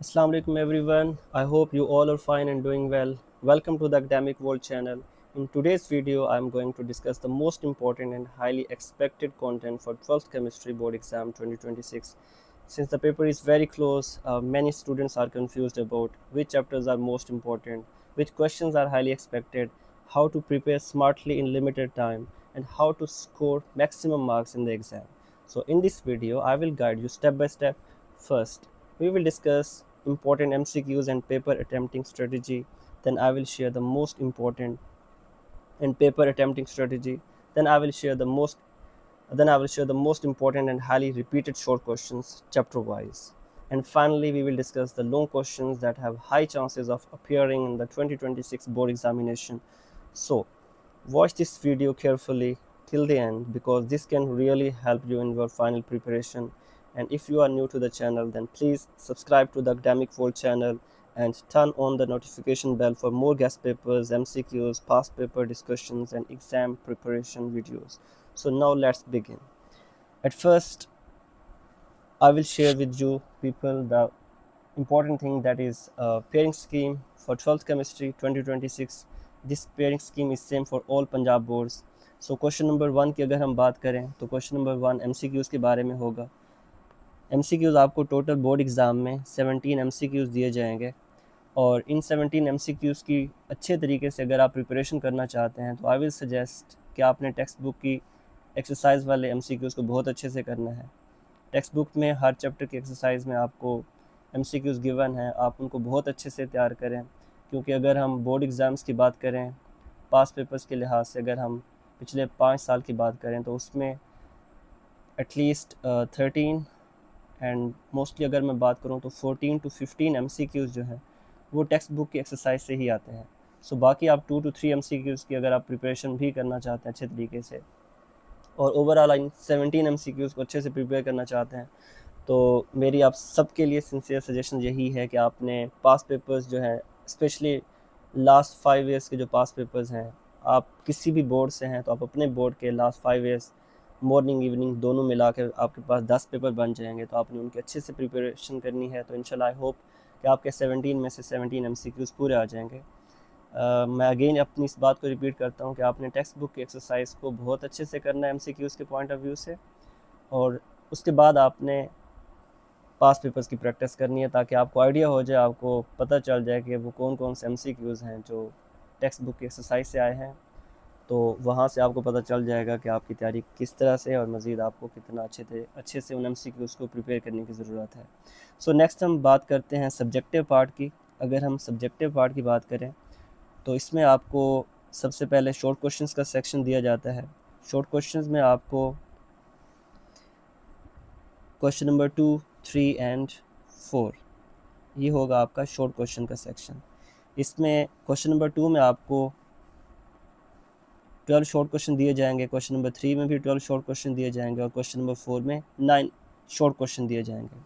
Assalamu alaikum everyone. I hope you all are fine and doing well. Welcome to the Academic World channel. In today's video, I am going to discuss the most important and highly expected content for 12th Chemistry Board Exam 2026. Since the paper is very close, many students are confused about which chapters are most important, which questions are highly expected, how to prepare smartly in limited time, and how to score maximum marks in the exam. So, in this video, I will guide you step by step. First, we will discuss important MCQs and paper attempting strategy. Then I will share the most important and paper attempting strategy. Then I will share the most then I will share the most important and highly repeated short questions chapter wise. And finally, we will discuss the long questions that have high chances of appearing in the 2026 board examination. So, watch this video carefully till the end because this can really help you in your final preparation. And if you are new to the channel, then please subscribe to the Academic World channel and turn on the notification bell for more guest papers, MCQs, past paper discussions, and exam preparation videos. So now let's begin. At first, I will share with you people the important thing that is pairing scheme for 12th chemistry 2026. This pairing scheme is same for all Punjab boards. So question number 1 की अगर हम बात करें तो question number 1 MCQs के बारे में होगा. MCQs आपको टोटल बोर्ड एग्ज़ाम में 17 MCQs दिए जाएंगे और इन 17 MCQs की अच्छे तरीके से अगर आप प्रिपरेशन करना चाहते हैं तो आई विल सजेस्ट कि आपने टेक्स्ट बुक की एक्सरसाइज वाले MCQs को बहुत अच्छे से करना है. टेक्स्ट बुक में हर चैप्टर की एक्सरसाइज में आपको MCQs गिवन है, आप उनको बहुत अच्छे से तैयार करें क्योंकि अगर हम बोर्ड एग्ज़ाम्स की बात करें पास पेपर्स के लिहाज से, अगर हम पिछले 5 साल की बात करें तो उसमें एटलीस्ट 13 एंड मोस्टली अगर मैं बात करूं तो 14 to 15 MCQs जो हैं वो टेक्स्ट बुक की एक्सरसाइज से ही आते हैं. सो बाकी आप 2 to 3 MCQs की अगर आप प्रिपरेशन भी करना चाहते हैं अच्छे तरीके से और ओवरऑल इन 17 MCQs को अच्छे से प्रिपेयर करना चाहते हैं तो मेरी आप सबके लिए सिंसियर सजेशन यही है कि आपने पास पेपर्स जो हैं स्पेशली लास्ट 5 ईयर्स के जो पास पेपर्स हैं, आप किसी भी बोर्ड से हैं तो आप अपने बोर्ड के लास्ट 5 ईयर्स मॉर्निंग इवनिंग दोनों मिला कर आपके पास 10 पेपर बन जाएंगे तो आपने उनकी अच्छे से प्रिपरेशन करनी है. तो इंशाल्लाह आई होप कि आपके 17 में से 17 MCQs पूरे आ जाएंगे. मैं अगेन अपनी इस बात को रिपीट करता हूँ कि आपने टेक्स्ट बुक की एक्सरसाइज को बहुत अच्छे से करना है MCQs के पॉइंट ऑफ व्यू से और उसके बाद आपने पास पेपर्स की प्रैक्टिस करनी है ताकि आपको आइडिया हो जाए, आपको पता चल जाए कि वो कौन कौन से MCQs हैं जो टेक्स्ट बुक की एक्सरसाइज से आए हैं. तो वहाँ से आपको पता चल जाएगा कि आपकी तैयारी किस तरह से और मज़ीद आपको कितना अच्छे से उन MCQs को प्रिपेयर करने की ज़रूरत है. सो नेक्स्ट हम बात करते हैं सब्जेक्टिव पार्ट की. अगर हम सब्जेक्टिव पार्ट की बात करें तो इसमें आपको सबसे पहले शॉर्ट क्वेश्चंस का सेक्शन दिया जाता है. शॉर्ट क्वेश्चंस में आपको क्वेश्चन नंबर 2, 3 एंड 4 ये होगा आपका शॉर्ट क्वेश्चन का सेक्शन. इसमें क्वेश्चन नंबर 2 में आपको 12 शॉर्ट क्वेश्चन दिए जाएंगे, क्वेश्चन नंबर 3 में भी 12 शॉर्ट क्वेश्चन दिए जाएंगे और क्वेश्चन नंबर 4 में 9 शॉर्ट क्वेश्चन दिए जाएंगे.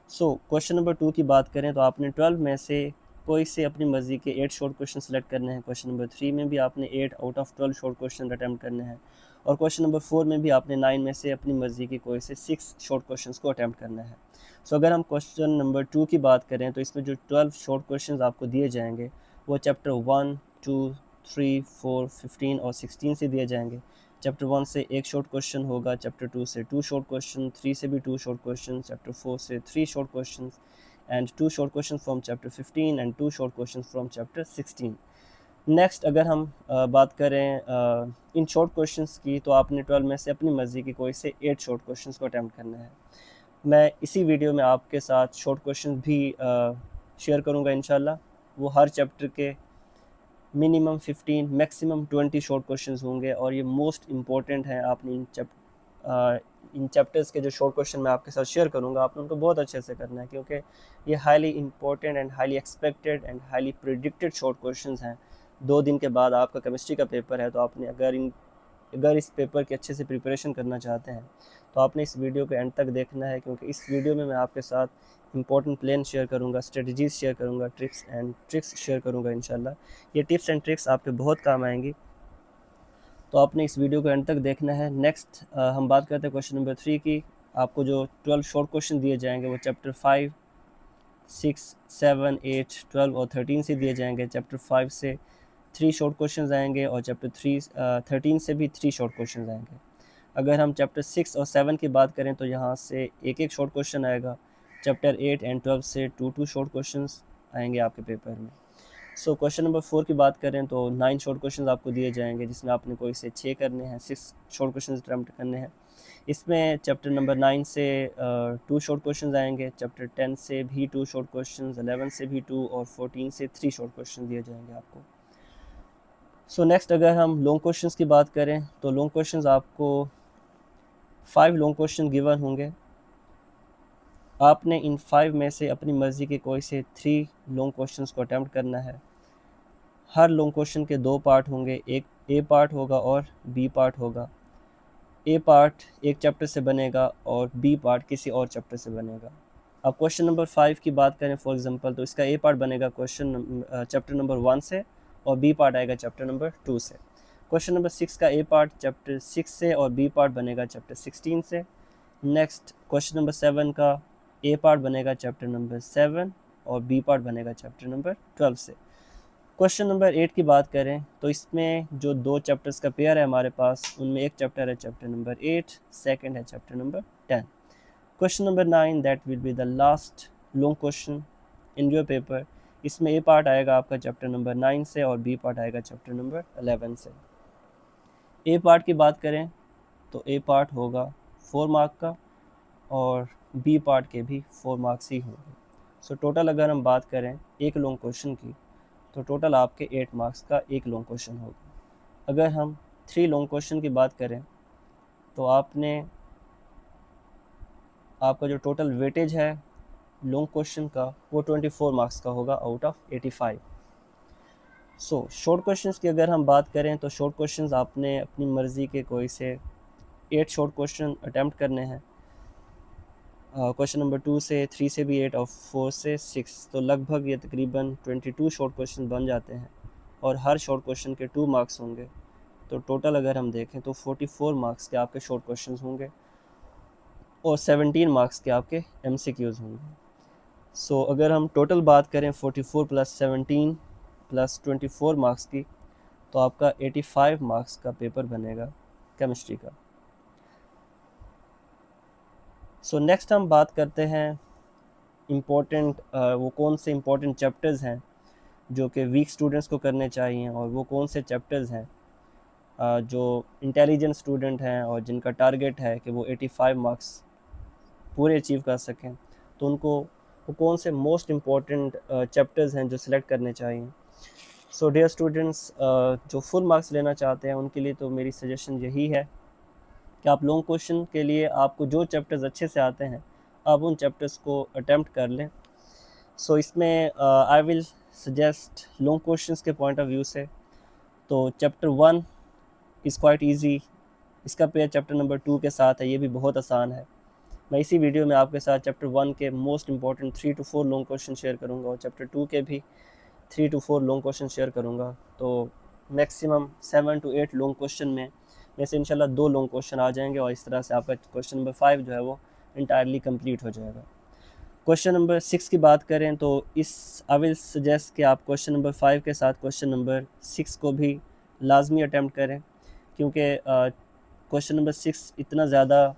सो क्वेश्चन नंबर 2 की बात करें तो आपने 12 में से कोई से अपनी मर्ज़ी के 8 शॉर्ट क्वेश्चन सेलेक्ट करने हैं. क्वेश्चन नंबर 3 में भी आपने 8 out of 12 short question attempt करने हैं और क्वेश्चन नंबर 4 में भी आपने 9 में से अपनी मर्ज़ी के कोई से 6 शॉर्ट क्वेश्चंस को अटैम्प्ट करना है. सो अगर हम क्वेश्चन नंबर 2 की बात करें तो इसमें जो 12 शॉर्ट क्वेश्चंस आपको दिए जाएंगे वो चैप्टर 1, 2, 3, 4, 15 और 16 से दिए जाएंगे. चैप्टर 1 से एक शॉर्ट क्वेश्चन होगा, चैप्टर 2 से 2 शॉर्ट क्वेश्चन, 3 से भी 2 शॉर्ट क्वेश्चन, चैप्टर 4 से 3 short question and 2 short question from chapter 15 and 2 short question from chapter 16. Next अगर हम बात करें इन शॉर्ट क्वेश्चंस की तो आपने 12 में से अपनी मर्ज़ी की कोई से 8 शॉर्ट क्वेश्चंस को अटैम्प्ट करना है. मैं इसी वीडियो में आपके साथ शॉर्ट क्वेश्चन भी शेयर करूंगा इंशाल्लाह. वो हर चैप्टर के मिनिमम 15 मैक्सिमम 20 शॉर्ट क्वेश्चंस होंगे और ये मोस्ट इम्पॉर्टेंट हैं. आपने इन चैप्टर्स के जो शॉर्ट क्वेश्चन मैं आपके साथ शेयर करूंगा आपने उनको बहुत अच्छे से करना है क्योंकि ये highly important and highly expected and highly predicted short questions हैं. 2 दिन के बाद आपका केमिस्ट्री का पेपर है तो आपने अगर इस पेपर की अच्छे से प्रिपरेशन करना चाहते हैं तो आपने इस वीडियो को एंड तक देखना है क्योंकि इस वीडियो में मैं आपके साथ इंपॉर्टेंट प्लान शेयर करूंगा, स्ट्रेटजीज शेयर करूंगा, टिप्स एंड ट्रिक्स शेयर करूंगा इंशाल्लाह. ये टिप्स एंड ट्रिक्स आपके बहुत काम आएंगी तो आपने इस वीडियो को एंड तक देखना है. नेक्स्ट हम बात करते हैं क्वेश्चन नंबर 3 की. आपको जो 12 शॉर्ट क्वेश्चन दिए जाएंगे वो चैप्टर 5, 6, 7, 8, 12 और 13 से दिए जाएंगे। चैप्टर 5 से 3 शॉर्ट क्वेश्चंस आएंगे और चैप्टर 13 से भी 3 शॉर्ट क्वेश्चंस आएंगे। अगर हम चैप्टर 6 और 7 की बात करें तो यहाँ से एक एक शॉर्ट क्वेश्चन आएगा। चैप्टर 8 एंड 12 से 2 शॉर्ट क्वेश्चंस आएंगे आपके पेपर में। सो क्वेश्चन नंबर 4 की बात करें तो 9 शॉर्ट क्वेश्चंस आपको दिए जाएंगे, जिसमें आपने कोई से 6 करने हैं, 6 शॉर्ट क्वेश्चंस अटेम्प्ट करने हैं। इसमें चैप्टर नंबर 9 से 2 शॉर्ट क्वेश्चंस आएंगे, चैप्टर 10 से भी 2 शॉर्ट क्वेश्चंस, 11 से भी 2 और 14 से 3 शॉर्ट क्वेश्चन दिए जाएंगे आपको। सो नेक्स्ट अगर हम लॉन्ग क्वेश्चंस की बात करें तो लॉन्ग क्वेश्चंस आपको 5 लॉन्ग क्वेश्चन गिवन होंगे। आपने इन 5 में से अपनी मर्ज़ी के कोई से 3 लॉन्ग क्वेश्चंस को अटेम्प्ट करना है। हर लॉन्ग क्वेश्चन के 2 पार्ट होंगे, एक ए पार्ट होगा और बी पार्ट होगा। ए पार्ट एक चैप्टर से बनेगा और बी पार्ट किसी और चैप्टर से बनेगा। अब क्वेश्चन नंबर 5 की बात करें फॉर एग्जांपल, तो इसका ए पार्ट बनेगा चैप्टर नंबर 1 से और बी पार्ट आएगा चैप्टर नंबर 2 से। क्वेश्चन नंबर 6 का ए पार्ट चैप्टर 6 से और बी पार्ट बनेगा चैप्टर 16 से। नेक्स्ट क्वेश्चन नंबर 7 का ए पार्ट बनेगा चैप्टर नंबर 7 और बी पार्ट बनेगा चैप्टर नंबर 12 से। क्वेश्चन नंबर 8 की बात करें तो इसमें जो 2 चैप्टर्स का पेयर है हमारे पास, उनमें एक चैप्टर है चैप्टर नंबर 8, सेकंड है chapter number 10। Question number 9 that will be the last long question in your paper. इसमें ए पार्ट आएगा आपका चैप्टर नंबर 9 से और बी पार्ट आएगा चैप्टर नंबर 11 से। ए पार्ट की बात करें तो ए पार्ट होगा 4 मार्क का और बी पार्ट के भी 4 मार्क्स ही होंगे। सो टोटल अगर हम बात करें एक लॉन्ग क्वेश्चन की तो टोटल आपके 8 मार्क्स का एक लॉन्ग क्वेश्चन होगा। अगर हम 3 लॉन्ग क्वेश्चन की बात करें तो आपका जो टोटल वेटेज है लॉन्ग क्वेश्चन का वो 24 मार्क्स का होगा out of 85। So short questions की अगर हम बात करें तो शॉर्ट क्वेश्चंस आपने अपनी मर्ज़ी के कोई से 8 शॉर्ट क्वेश्चन अटैम्प्ट करने हैं। क्वेश्चन नंबर 2 से 3 से भी 8 और 4 से 6, तो लगभग ये तकरीबन 22 शॉर्ट क्वेश्चन बन जाते हैं और हर शॉर्ट क्वेश्चन के 2 मार्क्स होंगे। तो टोटल अगर हम देखें तो 44 मार्क्स के आपके शॉर्ट क्वेश्चन होंगे और 17 मार्क्स के आपके MCQs होंगे। सो अगर हम टोटल बात करें 44 + 17 + 24 मार्क्स की, तो आपका 85 मार्क्स का पेपर बनेगा केमिस्ट्री का। सो नेक्स्ट हम बात करते हैं इम्पोर्टेंट वो कौन से इम्पोर्टेंट चैप्टर्स हैं जो कि वीक स्टूडेंट्स को करने चाहिए और वो कौन से चैप्टर्स हैं जो इंटेलिजेंट स्टूडेंट हैं और जिनका टारगेट है कि वो 85 मार्क्स पूरे अचीव कर सकें, तो उनको वो कौन से मोस्ट इम्पॉर्टेंट चैप्टर्स हैं जो सिलेक्ट करने चाहिए। सो डियर स्टूडेंट्स, जो फुल मार्क्स लेना चाहते हैं उनके लिए तो मेरी सजेशन यही है कि आप लॉन्ग क्वेश्चन के लिए आपको जो चैप्टर्स अच्छे से आते हैं आप उन चैप्टर्स को अटैम्प्ट कर लें। सो इसमें आई विल सजेस्ट लॉन्ग क्वेश्चंस के पॉइंट ऑफ व्यू से तो चैप्टर 1 इज़ क्वाइट ईजी, इसका पेयर चैप्टर नंबर 2 के साथ है, ये भी बहुत आसान है। मैं इसी वीडियो में आपके साथ चैप्टर 1 के most important 3 to 4 long question share करूँगा और चैप्टर 2 के भी 3 to 4 लॉन्ग क्वेश्चन शेयर करूँगा। तो मैक्सिमम 7 to 8 लॉन्ग क्वेश्चन में से इंशाल्लाह 2 लॉन्ग क्वेश्चन आ जाएंगे और इस तरह से आपका क्वेश्चन नंबर 5 जो है वो इंटायरली कंप्लीट हो जाएगा। क्वेश्चन नंबर 6 की बात करें तो आई विल सजेस्ट कि आप क्वेश्चन नंबर 5 के साथ क्वेश्चन नंबर 6 को भी लाजमी अटैम्प्ट करें, क्योंकि क्वेश्चन नंबर 6 इतना ज़्यादा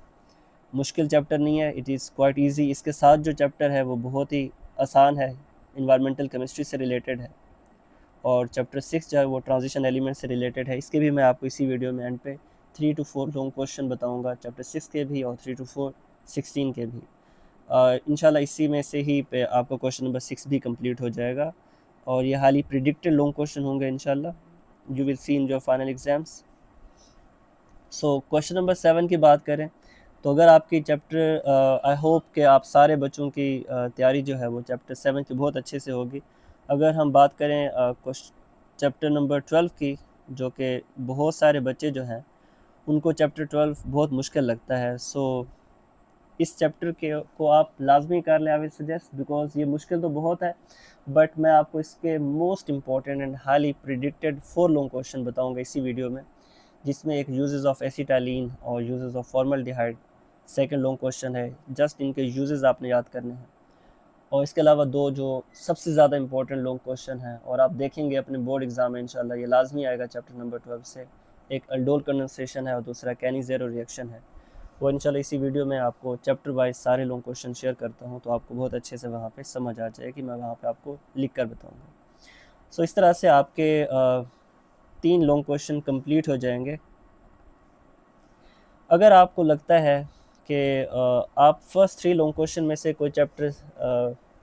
मुश्किल चैप्टर नहीं है, इट इज़ क्वाइट ईजी। इसके साथ जो चैप्टर है वो बहुत ही आसान है, इन्वायरमेंटल केमिस्ट्री से रिलेटेड है और चैप्टर 6 जो है वो ट्रांजिशन एलिमेंट से रिलेटेड है। इसके भी मैं आपको इसी वीडियो में एंड पे 3 to 4 लॉन्ग क्वेश्चन बताऊंगा, चैप्टर 6 के भी और 3 to 4 16 के भी। इंशाल्लाह इसी में से ही पे आपका क्वेश्चन नंबर 6 भी कंप्लीट हो जाएगा और ये हाईली प्रिडिक्टेड लॉन्ग क्वेश्चन होंगे इंशाल्लाह, you will see in your final exams. So question number 7 की बात करें तो अगर आपकी चैप्टर आई होप कि आप सारे बच्चों की तैयारी जो है वो चैप्टर 7 की बहुत अच्छे से होगी। अगर हम बात करें चैप्टर नंबर 12 की, जो कि बहुत सारे बच्चे जो हैं उनको चैप्टर 12 बहुत मुश्किल लगता है। सो इस चैप्टर के को आप लाजमी कर लें, आई विल सजेस्ट, बिकॉज ये मुश्किल तो बहुत है बट मैं आपको इसके most important and highly predicted 4 long question बताऊँगा इसी वीडियो में, जिसमें एक यूजेस ऑफ एसिटालीन और uses of formaldehyde second long question है। जस्ट इनके यूजेस आपने याद करने हैं और इसके अलावा दो जो सबसे ज़्यादा इंपॉर्टेंट लॉन्ग क्वेश्चन हैं और आप देखेंगे अपने बोर्ड एग्ज़ाम में इंशाल्लाह ये लाजमी आएगा चैप्टर नंबर 12 से। एक अल्डोल कंडेंसेशन है और दूसरा कैनी ज़ेरो रिएक्शन है। वो इंशाल्लाह इसी वीडियो में आपको चैप्टर वाइज सारे लॉन्ग क्वेश्चन शेयर करता हूँ, तो आपको बहुत अच्छे से वहाँ पे समझ आ जाए कि मैं वहाँ पे आपको लिख कर बताऊँगा। सो इस तरह से आपके 3 लॉन्ग क्वेश्चन कंप्लीट हो जाएंगे। अगर आपको लगता है कि आप फर्स्ट 3 लॉन्ग क्वेश्चन में से कोई चैप्टर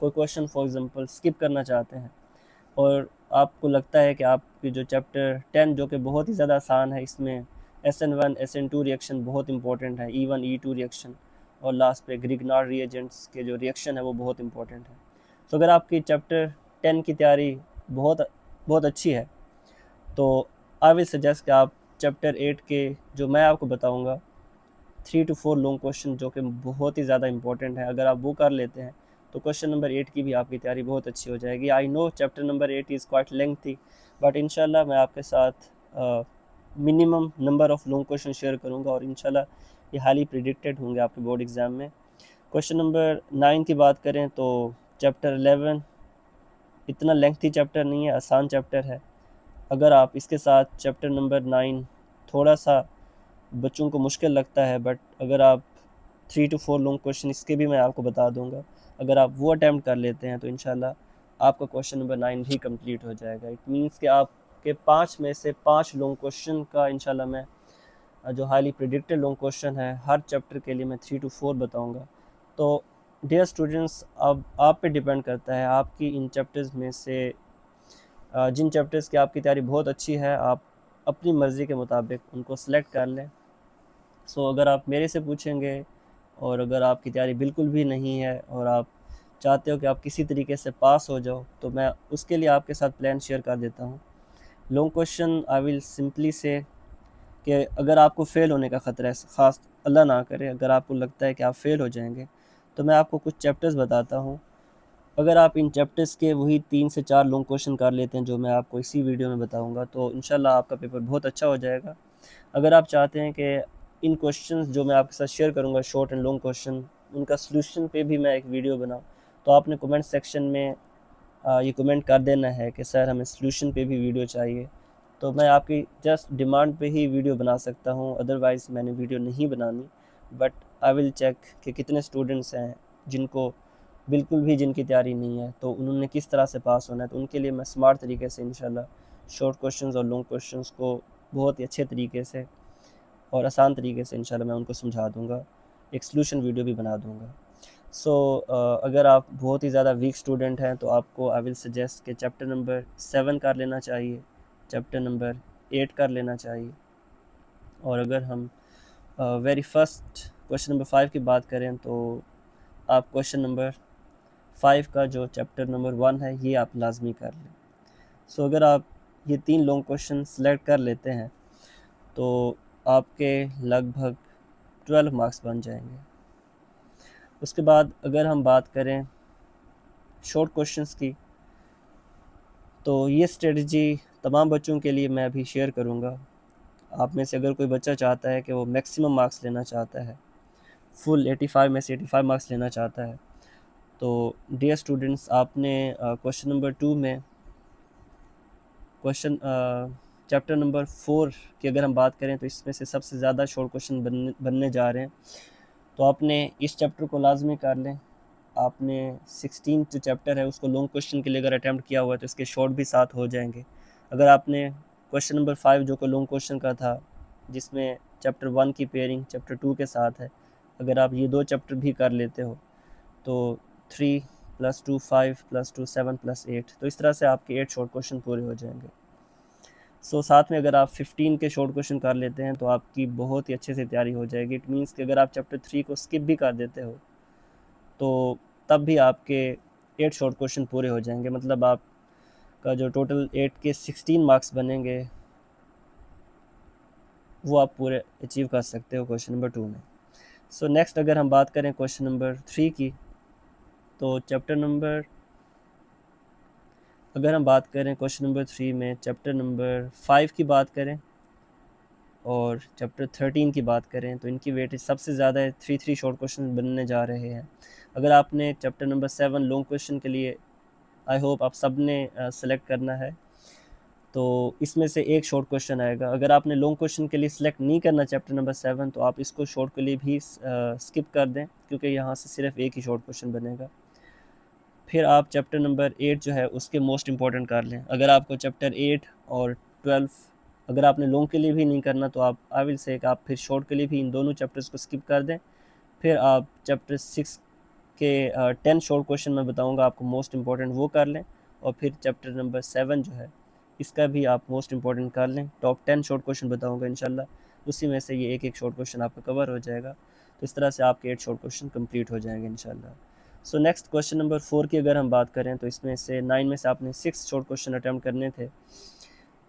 कोई क्वेश्चन फॉर एग्जांपल स्किप करना चाहते हैं और आपको लगता है कि आपकी जो चैप्टर 10 जो कि बहुत ही ज़्यादा आसान है, इसमें SN1 SN2 रिएक्शन बहुत इंपॉर्टेंट है, E1 E2 रिएक्शन और लास्ट पे ग्रिग्नार्ड रिएजेंट्स के जो रिएक्शन है वो बहुत इंपॉर्टेंट है। तो अगर आपकी चैप्टर 10 की तैयारी बहुत बहुत अच्छी है तो आई विल सजेस्ट कि आप चैप्टर 8 के जो मैं आपको बताऊंगा 3 to 4 लॉन्ग क्वेश्चन जो कि बहुत ही ज़्यादा इंपॉर्टेंट है, अगर आप वो कर लेते हैं तो क्वेश्चन नंबर 8 की भी आपकी तैयारी बहुत अच्छी हो जाएगी। I know chapter number 8 is quite lengthy, but इंशाल्लाह मैं आपके साथ minimum number of long question share करूंगा और इंशाल्लाह ये हाईली प्रिडिक्टेड होंगे आपके बोर्ड एग्ज़ाम में। क्वेश्चन नंबर 9 की बात करें तो चैप्टर 11 इतना लेंथी चैप्टर नहीं है, आसान चैप्टर है। अगर आप इसके साथ चैप्टर नंबर 9 थोड़ा सा बच्चों को मुश्किल लगता है, बट अगर आप 3 to 4 लॉन्ग क्वेश्चन इसके भी मैं आपको बता दूंगा, अगर आप वो अटैम्प्ट कर लेते हैं तो इंशाल्लाह आपका क्वेश्चन नंबर 9 भी कंप्लीट हो जाएगा। इट मीन्स कि आपके 5 में से 5 लॉन्ग क्वेश्चन का इंशाल्लाह मैं जो हाईली प्रिडिक्टेड लॉन्ग क्वेश्चन है हर चैप्टर के लिए मैं 3 to 4 बताऊंगा। तो डियर स्टूडेंट्स, अब आप पे डिपेंड करता है आपकी इन चैप्टर्स में से जिन चैप्टर्स की आपकी तैयारी बहुत अच्छी है आप अपनी मर्ज़ी के मुताबिक उनको सेलेक्ट कर लें। सो अगर आप मेरे से पूछेंगे और अगर आपकी तैयारी बिल्कुल भी नहीं है और आप चाहते हो कि आप किसी तरीके से पास हो जाओ, तो मैं उसके लिए आपके साथ प्लान शेयर कर देता हूँ। Long question I will simply say कि अगर आपको फ़ेल होने का ख़तरा है, ख़ास अल्लाह ना करे अगर आपको लगता है कि आप फ़ेल हो जाएंगे, तो मैं आपको कुछ चैप्टर्स बताता हूँ। अगर आप इन चैप्टर्स के वही 3 से 4 लॉन्ग क्वेश्चन कर लेते हैं जो मैं आपको इसी वीडियो में बताऊंगा, तो इंशाल्लाह आपका पेपर बहुत अच्छा हो जाएगा। अगर आप चाहते हैं कि इन क्वेश्चंस जो मैं आपके साथ शेयर करूंगा शॉर्ट एंड लॉन्ग क्वेश्चन, उनका सलूशन पे भी मैं एक वीडियो बनाऊं, तो आपने कमेंट सेक्शन में ये कमेंट कर देना है कि सर हमें सलूशन पे भी वीडियो चाहिए। तो मैं आपकी जस्ट डिमांड पे ही वीडियो बना सकता हूँ, अदरवाइज़ मैंने वीडियो नहीं बनानी। बट आई विल चेक कि कितने स्टूडेंट्स हैं जिनको बिल्कुल भी जिनकी तैयारी नहीं है, तो उन्होंने किस तरह से पास होना है, तो उनके लिए मैं स्मार्ट तरीके से इंशाल्लाह शॉर्ट क्वेश्चंस और लॉन्ग क्वेश्चंस को बहुत ही अच्छे तरीके से और आसान तरीके से इंशाल्लाह मैं उनको समझा दूँगा, एक सलूशन वीडियो भी बना दूँगा। सो अगर आप बहुत ही ज़्यादा वीक स्टूडेंट हैं तो आपको आई विल सजेस्ट कि चैप्टर नंबर 7 कर लेना चाहिए, चैप्टर नंबर 8 कर लेना चाहिए। और अगर हम वेरी फर्स्ट क्वेश्चन नंबर 5 की बात करें तो आप क्वेश्चन नंबर 5 का जो चैप्टर नंबर 1 है ये आप लाजमी कर लें। सो अगर आप ये 3 लॉन्ग क्वेश्चन सेलेक्ट कर लेते हैं तो आपके लगभग 12 मार्क्स बन जाएंगे। उसके बाद अगर हम बात करें शॉर्ट क्वेश्चंस की, तो ये स्ट्रेटजी तमाम बच्चों के लिए मैं अभी शेयर करूँगा। आप में से अगर कोई बच्चा चाहता है कि वो मैक्सिमम मार्क्स लेना चाहता है, फुल 85 में से 85 मार्क्स लेना चाहता है, तो डियर स्टूडेंट्स आपने क्वेश्चन नंबर 2 में क्वेश्चन चैप्टर नंबर 4 की अगर हम बात करें तो इसमें से सबसे ज़्यादा शॉर्ट क्वेश्चन बनने जा रहे हैं, तो आपने इस चैप्टर को लाजमी कर लें। आपने 16 जो चैप्टर है उसको लॉन्ग क्वेश्चन के लिए अगर अटैम्प्ट किया हुआ है तो इसके शॉर्ट भी साथ हो जाएंगे। अगर आपने क्वेश्चन नंबर 5 जो कि लॉन्ग क्वेश्चन का था, जिसमें चैप्टर 1 की पेयरिंग चैप्टर 2 के साथ है, अगर आप ये 2 चैप्टर भी कर लेते हो तो 3 + 2 5 + 2 7 + 8, तो इस तरह से आपके 8 शॉर्ट क्वेश्चन पूरे हो जाएंगे। सो साथ में अगर आप 15 के शॉर्ट क्वेश्चन कर लेते हैं तो आपकी बहुत ही अच्छे से तैयारी हो जाएगी। इट मीन्स कि अगर आप चैप्टर 3 को स्किप भी कर देते हो तो तब भी आपके 8 शॉर्ट क्वेश्चन पूरे हो जाएंगे, मतलब आपका जो टोटल 8 के 16 मार्क्स बनेंगे वो आप पूरे अचीव कर सकते हो क्वेश्चन नंबर 2 में। सो नेक्स्ट अगर हम बात करें क्वेश्चन नंबर 3 की, तो चैप्टर नंबर अगर हम बात करें क्वेश्चन नंबर 3 में चैप्टर नंबर 5 की बात करें और चैप्टर 13 की बात करें तो इनकी वेटेज सबसे ज़्यादा है, 3 शॉर्ट क्वेश्चन बनने जा रहे हैं। अगर आपने चैप्टर नंबर 7 लॉन्ग क्वेश्चन के लिए आई होप आप सब ने सेलेक्ट करना है, तो इसमें से एक शॉर्ट क्वेश्चन आएगा। अगर आपने लॉन्ग क्वेश्चन के लिए सिलेक्ट नहीं करना चैप्टर नंबर 7, तो आप इसको शॉर्ट के लिए भी स्किप कर दें, क्योंकि यहाँ से सिर्फ एक ही शॉर्ट क्वेश्चन बनेगा। फिर आप चैप्टर नंबर 8 जो है उसके मोस्ट इम्पॉर्टेंट कर लें। अगर आपको चैप्टर 8 और 12 अगर आपने लॉन्ग के लिए भी नहीं करना, तो आप आई विल से आप फिर शॉर्ट के लिए भी इन दोनों चैप्टर्स को स्किप कर दें। फिर आप चैप्टर 6 के 10 शॉर्ट क्वेश्चन मैं बताऊंगा आपको मोस्ट इम्पॉर्टेंट, वो कर लें। और फिर चैप्टर नंबर 7 जो है इसका भी आप मोस्ट इम्पॉर्टेंट कर लें। टॉप 10 शॉर्ट क्वेश्चन बताऊंगा इंशाल्लाह, उसी में से ये एक एक शॉर्ट क्वेश्चन आपका कवर हो जाएगा। तो इस तरह से आपके 8 शॉर्ट क्वेश्चन कंप्लीट हो जाएंगे इंशाल्लाह। सो नेक्स्ट क्वेश्चन नंबर 4 की अगर हम बात करें, तो इसमें से 9 में से आपने 6 शॉर्ट क्वेश्चन अटैम्प्ट करने थे।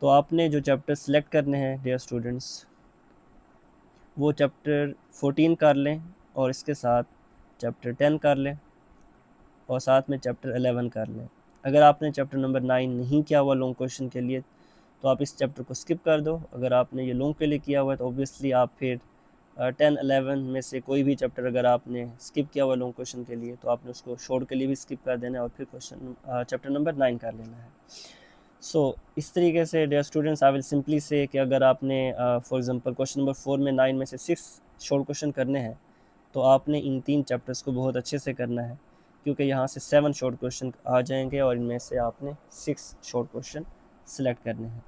तो आपने जो चैप्टर सेलेक्ट करने हैं डियर स्टूडेंट्स, वो चैप्टर 14 कर लें, और इसके साथ चैप्टर 10 कर लें, और साथ में चैप्टर 11 कर लें। अगर आपने चैप्टर नंबर 9 नहीं किया हुआ लॉन्ग क्वेश्चन के लिए, तो आप इस चैप्टर को स्किप कर दो। अगर आपने ये लॉन्ग के लिए किया हुआ है, तो ऑब्वियसली आप फिर 10 11 में से कोई भी चैप्टर अगर आपने स्किप किया हुआ लॉन्ग क्वेश्चन के लिए, तो आपने उसको शॉर्ट के लिए भी स्किप कर देना है, और फिर क्वेश्चन चैप्टर नंबर 9 कर लेना है। सो इस तरीके से dear students, I will simply say कि अगर आपने फॉर एग्जांपल क्वेश्चन नंबर 4 में 9 में से 6 शॉर्ट क्वेश्चन करने हैं, तो आपने इन 3 चैप्टर्स को बहुत अच्छे से करना है, क्योंकि यहाँ से 7 शॉर्ट क्वेश्चन आ जाएंगे, और इनमें से आपने 6 शॉर्ट क्वेश्चन सिलेक्ट करने हैं।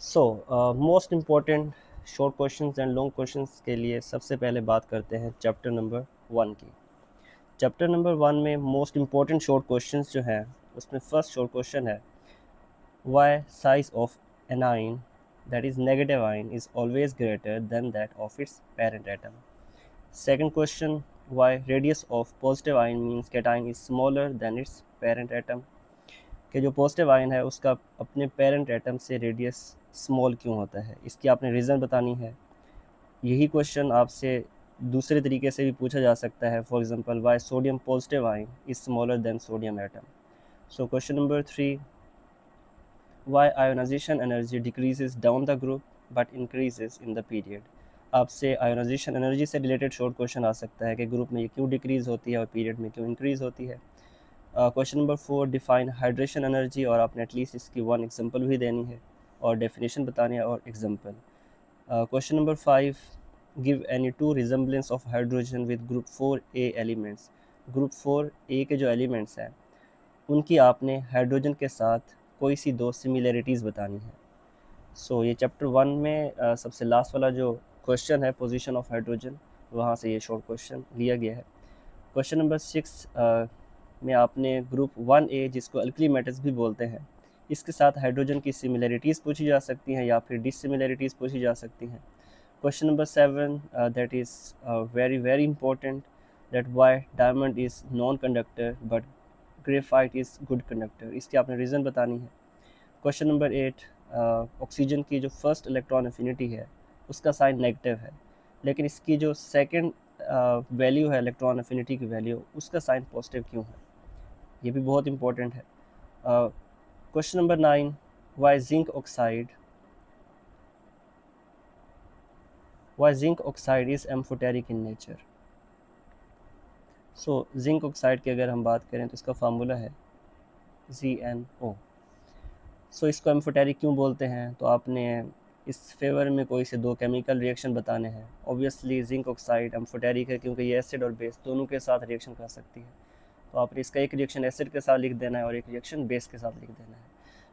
So most important short questions and long questions के लिए सबसे पहले बात करते हैं चैप्टर नंबर 1 की। चैप्टर नंबर 1 में मोस्ट इम्पॉर्टेंट शॉर्ट क्वेश्चंस जो हैं, उसमें फर्स्ट शॉर्ट क्वेश्चन है, why size of anion that is negative ion is always greater than that of its parent atom. Second question, why radius of positive ion means cation is smaller than its parent atom. कि जो positive ion है उसका अपने parent atom से radius small क्यों होता है, इसकी आपने रीज़न बतानी है। यही क्वेश्चन आपसे दूसरे तरीके से भी पूछा जा सकता है। For example, why sodium positive ion is smaller than sodium atom. So question number 3, why ionization energy decreases down the group but increases in the period. आपसे आयोनाइजेशन एनर्जी से रिलेटेड शॉर्ट क्वेश्चन आ सकता है कि group में ये क्यों decrease होती है और पीरियड में क्यों इंक्रीज़ होती है। Question number 4, define hydration energy, और आपने एटलीस्ट इसकी 1 एग्जांपल भी देनी है और डेफिनेशन बतानी है और example. Question number 5, give any two resemblance of hydrogen with group 4A elements. Group 4A के जो एलिमेंट्स हैं उनकी आपने हाइड्रोजन के साथ कोई सी 2 सिमिलरिटीज़ बतानी है। सो ये चैप्टर 1 में सबसे लास्ट वाला जो क्वेश्चन है, पोजीशन ऑफ हाइड्रोजन, वहाँ से ये शॉर्ट क्वेश्चन लिया गया है। क्वेश्चन नंबर 6 में आपने ग्रुप 1A, जिसको अल्कली मेटल्स भी बोलते हैं, इसके साथ हाइड्रोजन की सिमिलरिटीज़ पूछी जा सकती हैं या फिर डिसिमिलरिटीज़ पूछी जा सकती हैं। Question number 7, that is very very important, that why diamond is non conductor but graphite is good conductor, इसकी आपने रीज़न बतानी है। क्वेश्चन नंबर 8, ऑक्सीजन की जो फर्स्ट इलेक्ट्रॉन एफिनिटी है उसका साइन नेगेटिव है, लेकिन इसकी जो सेकंड वैल्यू है इलेक्ट्रॉन एफिनिटी की वैल्यू, उसका साइन पॉजिटिव क्यों है, ये भी बहुत इंपॉर्टेंट है। Question number 9, why zinc oxide is amphoteric in nature. So zinc oxide की अगर हम बात करें तो इसका फार्मूला है ZnO। सो इसको एम्फोटेरिक क्यों बोलते हैं, तो आपने इस फेवर में कोई से 2 केमिकल रिएक्शन बताने हैं। ऑब्वियसली जिंक ऑक्साइड एम्फोटेरिक है क्योंकि ये एसिड और बेस दोनों के साथ रिएक्शन कर सकती है, तो आपने इसका एक रिएक्शन एसिड के साथ लिख देना है और एक रिएक्शन बेस के साथ लिख देना है।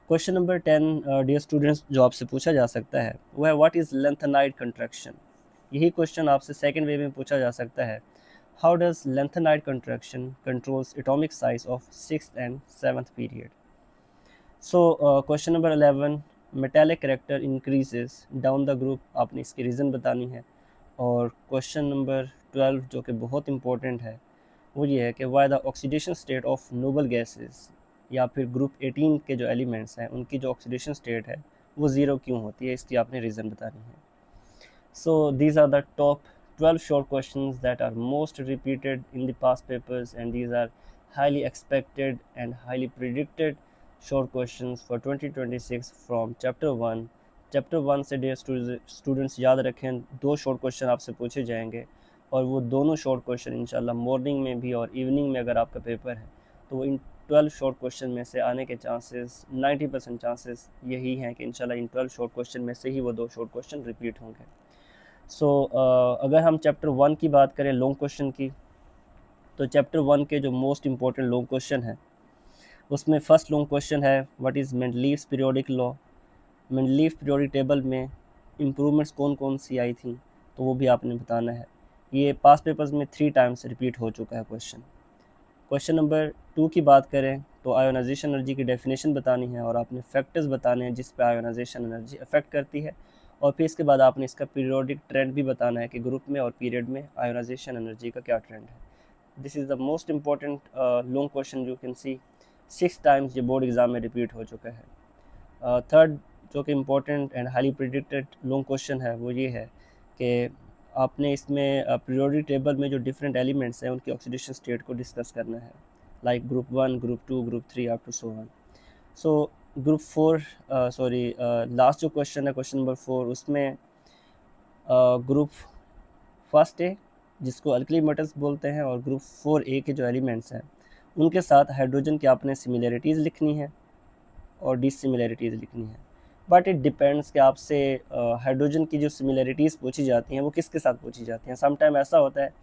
क्वेश्चन नंबर 10 डियर स्टूडेंट्स जो आपसे पूछा जा सकता है वो है, व्हाट इज़ लेंथेनाइड कंट्रैक्शन। यही क्वेश्चन आपसे सेकंड वे में पूछा जा सकता है, how does lanthanide contraction controls atomic size of 6th and 7th period. So question number 11, metallic character increases down the group, आपने इसकी रीज़न बतानी है। और क्वेश्चन नंबर 12 जो कि बहुत इंपॉर्टेंट है वो ये है कि why the oxidation state of noble gases, या फिर ग्रुप 18 के जो एलिमेंट्स हैं उनकी जो ऑक्सीडेशन स्टेट है वो 0 क्यों होती है, इसकी आपने रीज़न बतानी है। So these are the top 12 short questions that are most repeated in the past papers, and these are highly expected and highly predicted short questions for 2026 from chapter 1। Chapter 1 से डियर स्टूडेंट्स याद रखें 2 short question आपसे पूछे जाएंगे, और वो दोनों short question इंशाल्लाह मॉर्निंग में भी और इवनिंग में अगर आपका पेपर है तो वो इन 12 शॉर्ट क्वेश्चन में से आने के चांसेस 90% चांसेस यही हैं कि इंशाल्लाह इन 12 शॉर्ट क्वेश्चन में से ही वो 2 शॉर्ट क्वेश्चन रिपीट होंगे। सो अगर हम चैप्टर 1 की बात करें लॉन्ग क्वेश्चन की, तो चैप्टर 1 के जो मोस्ट इंपॉर्टेंट लॉन्ग क्वेश्चन है उसमें फर्स्ट लॉन्ग क्वेश्चन है what is Mendeleev's periodic law. Mendeleev periodic table में इम्प्रूवमेंट्स कौन कौन सी आई थी तो वो भी आपने बताना है। ये पास पेपर्स में 3 टाइम्स रिपीट हो चुका है क्वेश्चन। क्वेश्चन नंबर 2 की बात करें तो आयोनाइजेशन एनर्जी की डेफिनेशन बतानी है और आपने फैक्टर्स बताने हैं जिस पे आयोनाइजेशन एनर्जी अफेक्ट करती है, और फिर इसके बाद आपने इसका पीरियोडिक ट्रेंड भी बताना है कि ग्रुप में और पीरियड में आयोनाइजेशन एनर्जी का क्या ट्रेंड है। This is the most important long question you can see 6 times ये बोर्ड एग्ज़ाम में रिपीट हो चुका है। थर्ड जो कि important and highly predicted long question है वो ये है कि आपने इसमें पीरियोडिक टेबल में जो डिफरेंट एलिमेंट्स हैं उनकी ऑक्सीडेशन स्टेट को डिस्कस करना है, like group 1, group 2, group 3 up to so on. So group 4 last जो क्वेश्चन है क्वेश्चन नंबर 4, उसमें ग्रुप फर्स्ट ए जिसको अल्कली मेटल्स बोलते हैं और ग्रुप 4A के जो एलिमेंट्स हैं उनके साथ हाइड्रोजन की आपने सिमिलरिटीज़ लिखनी है और डिसिमिलरिटीज़ लिखनी है। बट इट डिपेंड्स कि आपसे हाइड्रोजन की जो सिमिलरिटीज़ पूछी जाती हैं वो किसके साथ पूछी जाती हैं। समटाइम ऐसा होता है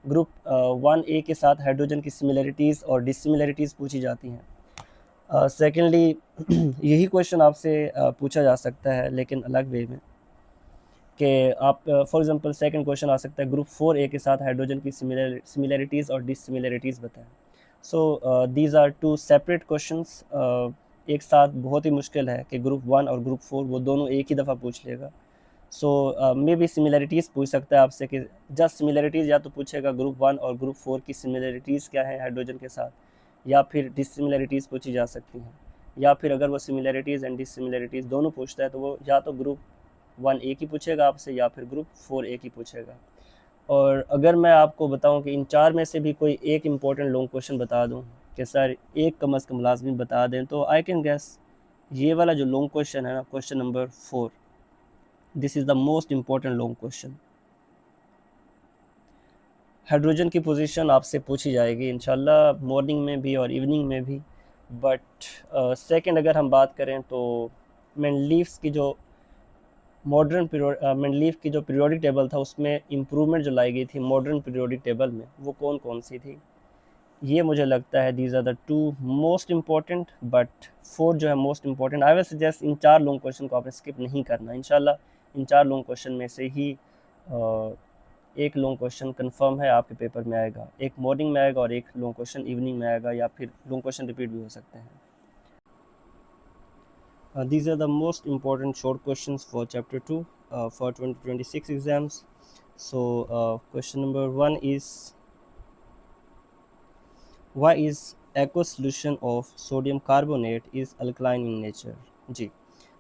ग्रुप 1A के साथ हाइड्रोजन की सिमिलरिटीज़ और डिसिमिलरिटीज़ पूछी जाती हैं। सेकेंडली यही क्वेश्चन आपसे पूछा जा सकता है लेकिन अलग वे में, कि आप फॉर एग्जांपल सेकंड क्वेश्चन आ सकता है ग्रुप 4A के साथ हाइड्रोजन की सिमिलरिटीज़ और डिसिमिलरिटीज़ बताएं। So these are two separate questions. एक साथ बहुत ही मुश्किल है कि ग्रुप 1 और ग्रुप 4 वो दोनों एक ही दफ़ा पूछ लेगा। सो मे बी सिमिलरिटीज़ पूछ सकता है आपसे कि जस्ट सिमिलरिटीज़, या तो पूछेगा ग्रुप 1 और ग्रुप 4 की सिमिलरिटीज़ क्या है हाइड्रोजन के साथ, या फिर डिसिमिलरिटीज़ पूछी जा सकती हैं, या फिर अगर वो सिमिलरिटीज़ एंड डिसिमिलरिटीज़ दोनों पूछता है तो वो या तो ग्रुप 1A की पूछेगा आपसे या फिर ग्रुप 4A की पूछेगा। और अगर मैं आपको बताऊं कि इन 4 में से भी कोई एक इम्पॉर्टेंट लॉन्ग क्वेश्चन बता दूं कि सर एक कम अज़ कम लाजमी बता दें, तो आई कैन गेस ये वाला जो लॉन्ग क्वेश्चन है ना, question number 4, this is the most important long question. Hydrogen की पोजीशन आपसे पूछी जाएगी इंशाल्लाह मॉर्निंग में भी और इवनिंग में भी। बट सेकंड अगर हम बात करें तो मेंडलीव्स की जो मेंडलीव की जो पीरियोडिक टेबल था उसमें इम्प्रूवमेंट जो लाई गई थी मॉडर्न पीरियोडिक टेबल में, वो कौन कौन सी थी, ये मुझे लगता है these are the 2 most important, but 4 जो है most important. I will suggest in 4 long question को आपने स्किप नहीं करना इंशाल्लाह। इन 4 लॉन्ग क्वेश्चन में से ही एक लॉन्ग क्वेश्चन कंफर्म है आपके पेपर में आएगा, एक मॉर्निंग में आएगा और एक लॉन्ग क्वेश्चन इवनिंग में आएगा, या फिर लॉन्ग क्वेश्चन रिपीट भी हो सकते हैं। These are the most important short questions for chapter 2 for 2026 exams. So question number 1 is why is aqueous solution of sodium carbonate is alkaline in nature। जी,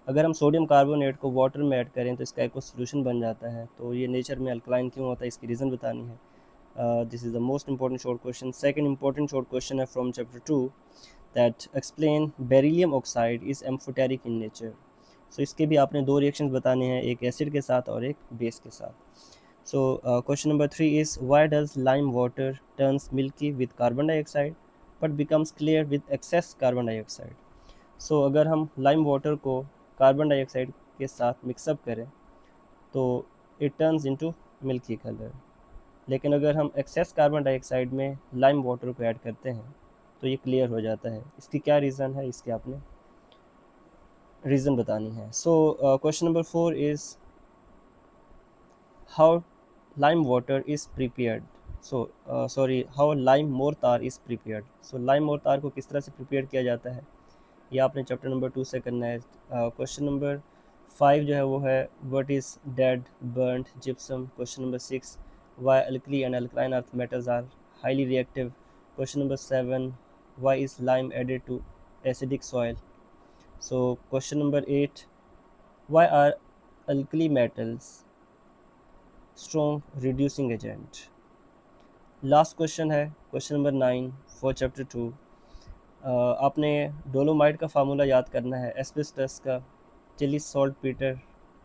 अगर हम सोडियम कार्बोनेट को water में add करें तो इसका एक्वस सोल्यूशन बन जाता है, तो ये नेचर में अल्कलाइन क्यों होता है इसकी रीज़न बतानी है। This is the most important short question. Second important short question है from chapter 2 that explain beryllium oxide is amphoteric in nature. So इसके भी आपने 2 रिएक्शंस बताने हैं, एक एसिड के साथ और एक बेस के साथ। So question number 3 is why does lime water turns milky with carbon dioxide but becomes clear with excess carbon dioxide. So अगर हम लाइम वाटर को कार्बन डाइऑक्साइड के साथ मिक्सअप करें तो it turns into milky colour, लेकिन अगर हम एक्सेस कार्बन डाइऑक्साइड में लाइम वाटर को ऐड करते हैं तो ये क्लियर हो जाता है। इसकी क्या रीज़न है, इसके आपने रीज़न बतानी है। So question number 4 is how lime water is prepared. How lime mortar is prepared. So lime mortar को किस तरह से प्रिपेयर किया जाता है ये आपने चैप्टर नंबर 2 से करना है। क्वेश्चन नंबर 5 जो है वो है what is dead burned gypsum. Question number 6 why alkali and alkaline earth metals are highly reactive. Question number 7 why is lime added to acidic soil. So question number 8 why are alkali metals strong reducing agent. Last question है question number 9 for chapter 2। आपने dolomite का formula याद करना है, asbestos का, chilli salt Peter,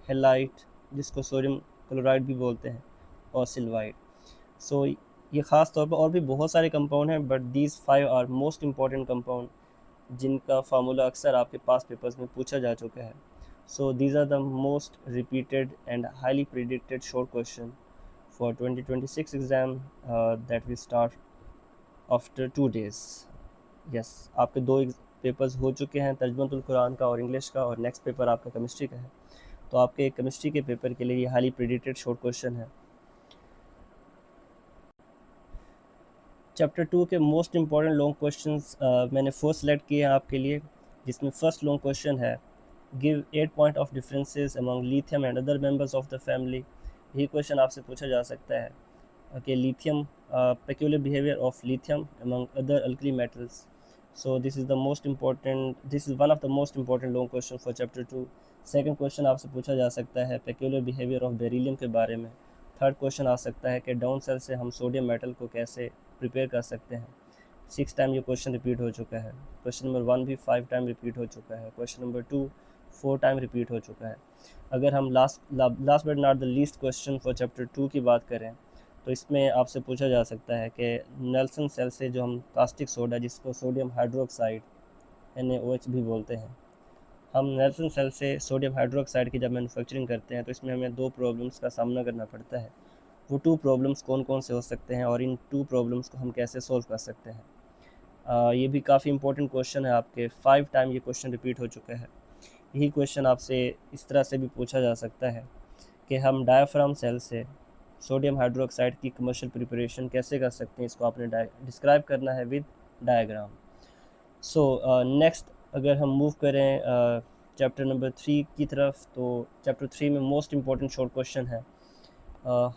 halide जिसको sodium chloride भी बोलते हैं, और सिल्वाइट। सो ये ख़ास तौर पर और भी बहुत सारे कंपाउंड हैं, but these 5 are most important compound जिनका फार्मूला अक्सर आपके पास पेपर्स में पूछा जा चुका है. So these are the most repeated and highly predicted short question for 2026 exam that will start after 2 days. Yes, आपके दो पेपर्स हो चुके हैं, तर्जुमतुल कुरान का और इंग्लिश का, और नेक्स्ट पेपर आपका केमिस्ट्री का है. तो आपके केमिस्ट्री के पेपर के लिए ये हाईली प्रिडिक्टेड शॉर्ट क्वेश्चन है. चैप्टर 2 के मोस्ट इंपॉर्टेंट लॉन्ग क्वेश्चंस मैंने 4 सेलेक्ट किए हैं आपके लिए, जिसमें फर्स्ट लॉन्ग क्वेश्चन है give 8 point of differences among lithium and other members of the family. यही क्वेश्चन आपसे पूछा जा सकता है कि lithium peculiar behavior of lithium among other alkali metals. So this is one of the most important long question for chapter 2. Second question आपसे पूछा जा सकता है peculiar behavior of beryllium के बारे में. थर्ड क्वेश्चन आ सकता है कि डाउन सेल से हम सोडियम मेटल को कैसे प्रिपेयर कर सकते हैं. 6 टाइम ये क्वेश्चन रिपीट हो चुका है. क्वेश्चन नंबर 1 भी 5 टाइम रिपीट हो चुका है. क्वेश्चन नंबर 2 4 टाइम रिपीट हो चुका है. अगर हम last but not the least question for chapter 2 की बात करें, तो इसमें आपसे पूछा जा सकता है कि नेल्सन सेल से जो हम कास्टिक सोडा, जिसको सोडियम हाइड्रोक्साइड NaOH भी बोलते हैं, हम नेल्सन सेल से सोडियम हाइड्रोक्साइड की जब मैन्युफैक्चरिंग करते हैं तो इसमें हमें 2 प्रॉब्लम्स का सामना करना पड़ता है. वो 2 प्रॉब्लम्स कौन कौन से हो सकते हैं और इन 2 प्रॉब्लम्स को हम कैसे सॉल्व कर सकते हैं. ये भी काफ़ी इंपॉर्टेंट क्वेश्चन है आपके. 5 टाइम ये क्वेश्चन रिपीट हो चुका है. यही क्वेश्चन आपसे इस तरह से भी पूछा जा सकता है कि हम डायाफ्राम सेल से सोडियम हाइड्रोक्साइड की कमर्शियल प्रिपरेशन कैसे कर सकते हैं. इसको आपने डिस्क्राइब करना है विद डायग्राम. सो नेक्स्ट अगर हम मूव करें चैप्टर नंबर 3 की तरफ, तो चैप्टर 3 में मोस्ट इम्पॉर्टेंट शॉर्ट क्वेश्चन है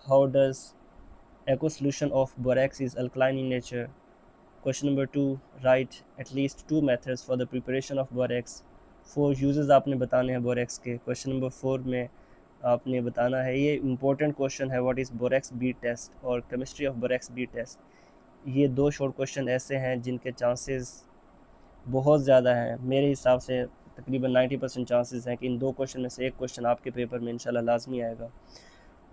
how does aqueous solution of borax is alkaline in nature. Question number 2, write at least 2 methods for the preparation of borax. 4 uses आपने बताने हैं बोरेक्स के. क्वेश्चन नंबर 4 में आपने बताना है, ये इम्पोर्टेंट क्वेश्चन है, what is borax bead test और chemistry of borax bead test. ये 2 शॉर्ट क्वेश्चन ऐसे हैं जिनके चांसेस बहुत ज़्यादा हैं. मेरे हिसाब से तकरीबन 90% चांसेस हैं कि इन 2 क्वेश्चन में से एक क्वेश्चन आपके पेपर में इंशाल्लाह लाजमी आएगा.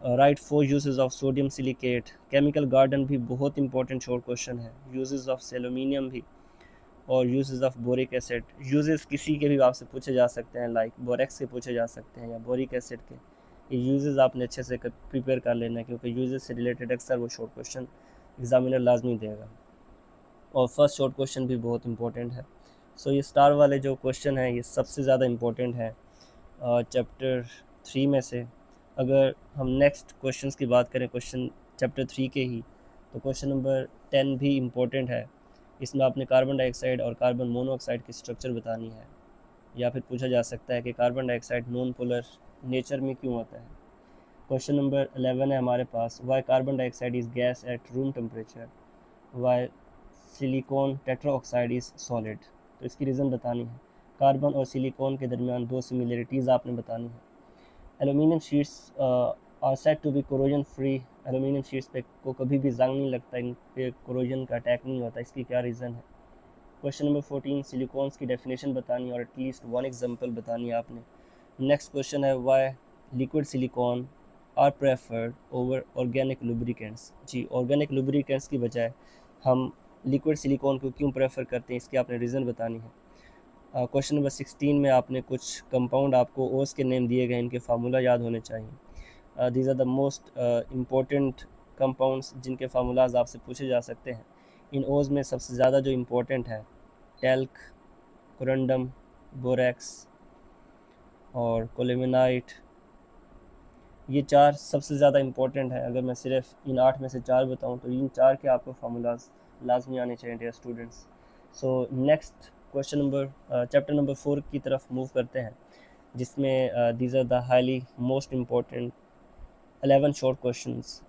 Right 4 uses of sodium silicate. Chemical garden भी बहुत इंपॉर्टेंट शॉर्ट क्वेश्चन है. यूजेस ऑफ सेलोमिनियम भी, और uses of boric acid. Uses किसी के भी आपसे पूछे जा सकते हैं, लाइक बोरेक्स के पूछे जा सकते हैं या बोरिक एसिड के. ये यूजेस आपने अच्छे से प्रिपेयर कर लेना है, क्योंकि यूजेस से रिलेटेड अक्सर वो शॉर्ट क्वेश्चन एग्जामिनर लाजमी देगा. और फर्स्ट शॉर्ट क्वेश्चन भी बहुत इंपॉर्टेंट है. सो ये स्टार वाले जो क्वेश्चन हैं ये सबसे ज़्यादा इम्पोर्टेंट है चैप्टर 3 में से. अगर हम नेक्स्ट क्वेश्चंस की बात करें, क्वेश्चन चैप्टर 3 के ही, तो क्वेश्चन नंबर 10 भी इम्पोर्टेंट है. इसमें आपने कार्बन डाइऑक्साइड और कार्बन मोनोऑक्साइड की स्ट्रक्चर बतानी है, या फिर पूछा जा सकता है कि carbon dioxide non polar nature में क्यों होता है. क्वेश्चन नंबर 11 है हमारे पास, why carbon dioxide is gas at room temperature, why silicon tetraoxide is solid. तो इसकी रीज़न बतानी है. कार्बन और सिलिकॉन के दरमियान 2 सिमिलरिटीज़ आपने बतानी है. Aluminium sheets are said to be corrosion free. Aluminium sheets पे को कभी भी जंग नहीं लगता, इन पे कोरोजन का अटैक नहीं होता. इसकी क्या रीज़न है. क्वेश्चन नंबर 14, सिलिकॉन्स की डेफिनेशन बतानी है और एटलीस्ट 1 एग्जांपल बतानी है आपने. नेक्स्ट क्वेश्चन है, why liquid silicone are preferred over organic lubricants. जी, ऑर्गेनिक लुब्रिकेंट्स की बजाय हम लिक्विड सिलिकॉन को क्यों प्रेफर करते हैं, इसकी आपने रीज़न बतानी है. क्वेश्चन नंबर 16 में आपने कुछ कंपाउंड, आपको ओस के नेम दिए गए, इनके फार्मूला याद होने चाहिए. These are the most important compounds जिनके फार्मूलाज आपसे पूछे जा सकते हैं. इन ओस में सबसे ज़्यादा जो इम्पोर्टेंट है, टैल्क, कोरंडम, बोरेक्स और कोलेमेनाइट, ये 4 सबसे ज़्यादा इम्पोर्टेंट है. अगर मैं सिर्फ इन 8 में से 4 बताऊं तो इन 4 के आपको फार्मूलाज लाजमी आने चाहिए dear students. So next question number chapter number 4 की तरफ मूव करते हैं, जिसमें these are the highly most important 11 short questions.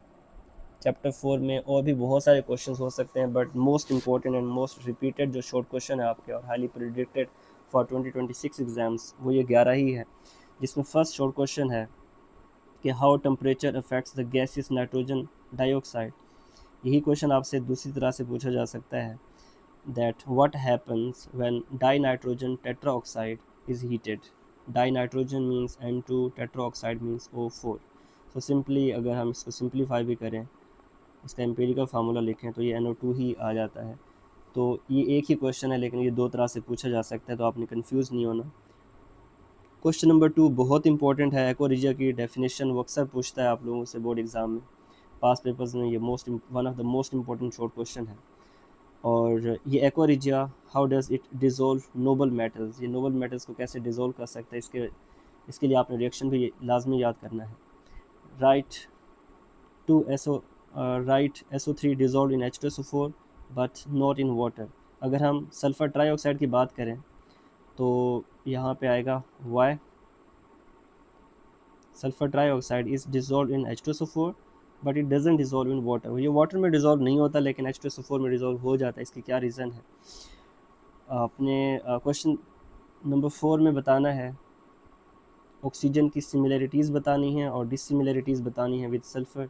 Chapter 4 में और भी बहुत सारे क्वेश्चंस हो सकते हैं, but most important and most repeated जो शॉर्ट क्वेश्चन है आपके और हाईली प्रिडिक्टेड फॉर 2026 एग्जाम्स, वो ये 11 ही है. जिसमें फर्स्ट शॉर्ट क्वेश्चन है कि how temperature affects the gaseous nitrogen dioxide. यही क्वेश्चन आपसे दूसरी तरह से पूछा जा सकता है, that what happens when dinitrogen tetraoxide is heated. Dinitrogen means N2, tetraoxide means O4. So simply अगर हम इसको simplify भी करें, इसका एम्पिरिकल फार्मूला लिखें तो ये NO2 ही आ जाता है। तो ये एक ही क्वेश्चन है लेकिन ये दो तरह से पूछा जा सकता है, तो आपने कंफ्यूज नहीं होना। क्वेश्चन नंबर 2 बहुत इंपॉर्टेंट है। एक्वारिजिया की डेफिनेशन वो अक्सर पूछता है आप लोगों से बोर्ड एग्ज़ाम में, पास पेपर्स में ये one of the most important short question है। और ये aqua regia how does it dissolve noble metals, ये नोबल मेटल्स को कैसे डिज़ोल्व कर सकता है, इसके लिए आपने रिएक्शन भी लाजमी याद करना है। Write to SO write SO3 dissolve in H2SO4 but not in water. अगर हम सल्फ़र ट्राईऑक्साइड की बात करें तो यहाँ पे आएगा why sulphur trioxide is dissolve in H2SO4 but it doesn't dissolve in water. ये वाटर में डिज़ोल्व नहीं होता लेकिन H2SO4 में डिज़ोल्व हो जाता है। इसकी क्या रीज़न है? आपने क्वेश्चन नंबर 4 में बताना है, ऑक्सीजन की सिमिलरिटीज़ बतानी है और डिसिमिलरिटीज़ बतानी है विद सल्फ़र।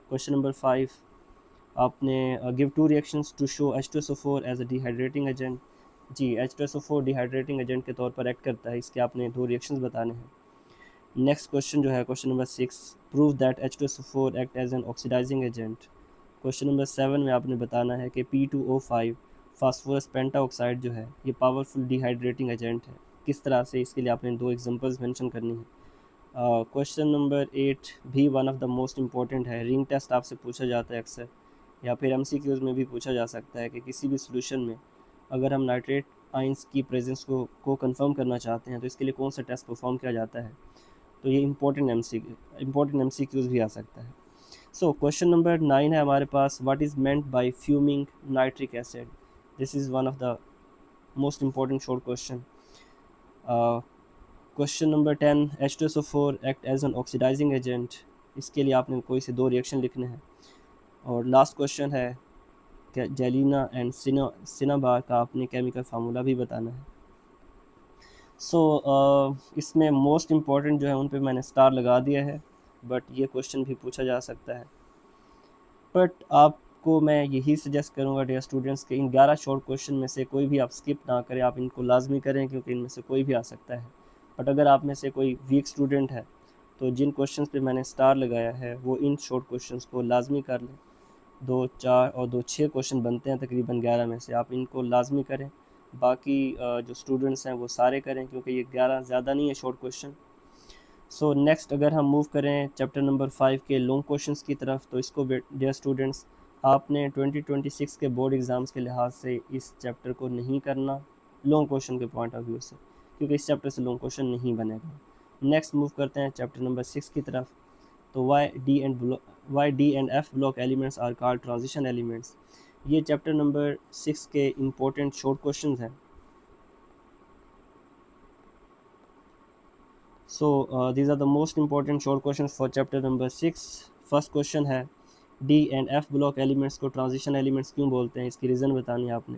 क्वेश्चन नंबर 5 आपने give two reactions to show H2SO4 as a dehydrating agent. जी, H2SO4 डिहाइड्रेटिंग एजेंट के तौर पर एक्ट करता है, इसके आपने दो रिएक्शंस बताने हैं। नेक्स्ट क्वेश्चन जो है question number 6 prove that H2SO4 act as an oxidising agent. Question number 7 में आपने बताना है कि P2O5 फास्फोरस पेंटाऑक्साइड जो है ये पावरफुल डिहाइड्रेटिंग एजेंट है, किस तरह से, इसके लिए आपने दो एग्जांपल्स मेंशन करनी है। क्वेश्चन नंबर 8 भी one of the most important है, रिंग टेस्ट आपसे पूछा जाता है अक्सर, या फिर MCQs में भी पूछा जा सकता है कि किसी भी सोल्यूशन में अगर हम नाइट्रेट आइंस की प्रेजेंस को कंफर्म करना चाहते हैं तो इसके लिए कौन सा टेस्ट परफॉर्म किया जाता है। तो ये इंपॉर्टेंट MCQs भी आ सकता है। सो क्वेश्चन नंबर 9 है हमारे पास, what is meant by fuming nitric acid. This is one of the most important short question. Question number 10 H2SO4 act as an oxidising agent, इसके लिए आपने कोई से दो रिएक्शन लिखने हैं। और लास्ट क्वेश्चन है कि जेलिना एंड सिनाबार का आपने केमिकल फार्मूला भी बताना है। इसमें मोस्ट इम्पॉर्टेंट जो है उन पे मैंने स्टार लगा दिया है, बट ये क्वेश्चन भी पूछा जा सकता है। बट आपको मैं यही सजेस्ट करूँगा डियर स्टूडेंट्स कि इन 11 शॉर्ट क्वेश्चन में से कोई भी आप स्किप ना करें, आप इनको लाजमी करें क्योंकि इनमें से कोई भी आ सकता है। बट अगर आप में से कोई वीक स्टूडेंट है तो जिन क्वेश्चन पे मैंने स्टार लगाया है वो इन शॉर्ट क्वेश्चन को लाजमी कर लें। 2, 4 और 2, 6 क्वेश्चन बनते हैं तकरीबन 11 में से, आप इनको लाजमी करें। बाकी जो स्टूडेंट्स हैं वो सारे करें क्योंकि ये 11 ज़्यादा नहीं है शॉर्ट क्वेश्चन। सो नेक्स्ट अगर हम मूव करें चैप्टर नंबर 5 के लॉन्ग क्वेश्चंस की तरफ, तो इसको डियर स्टूडेंट्स आपने 2026 के बोर्ड एग्ज़ाम्स के लिहाज से इस चैप्टर को नहीं करना लॉन्ग क्वेश्चन के पॉइंट ऑफ व्यू से, क्योंकि इस चैप्टर से लॉन्ग क्वेश्चन नहीं बनेगा। नेक्स्ट मूव करते हैं चैप्टर नंबर 6 की तरफ। तो why D and F block elements are called transition elements, ये चैप्टर नंबर 6 के इम्पोर्टेंट शॉर्ट क्वेश्चन हैं। So these are the most important short questions for chapter number 6. First question है D and F block elements को transition elements क्यों बोलते हैं, इसकी reason बतानी है आपने।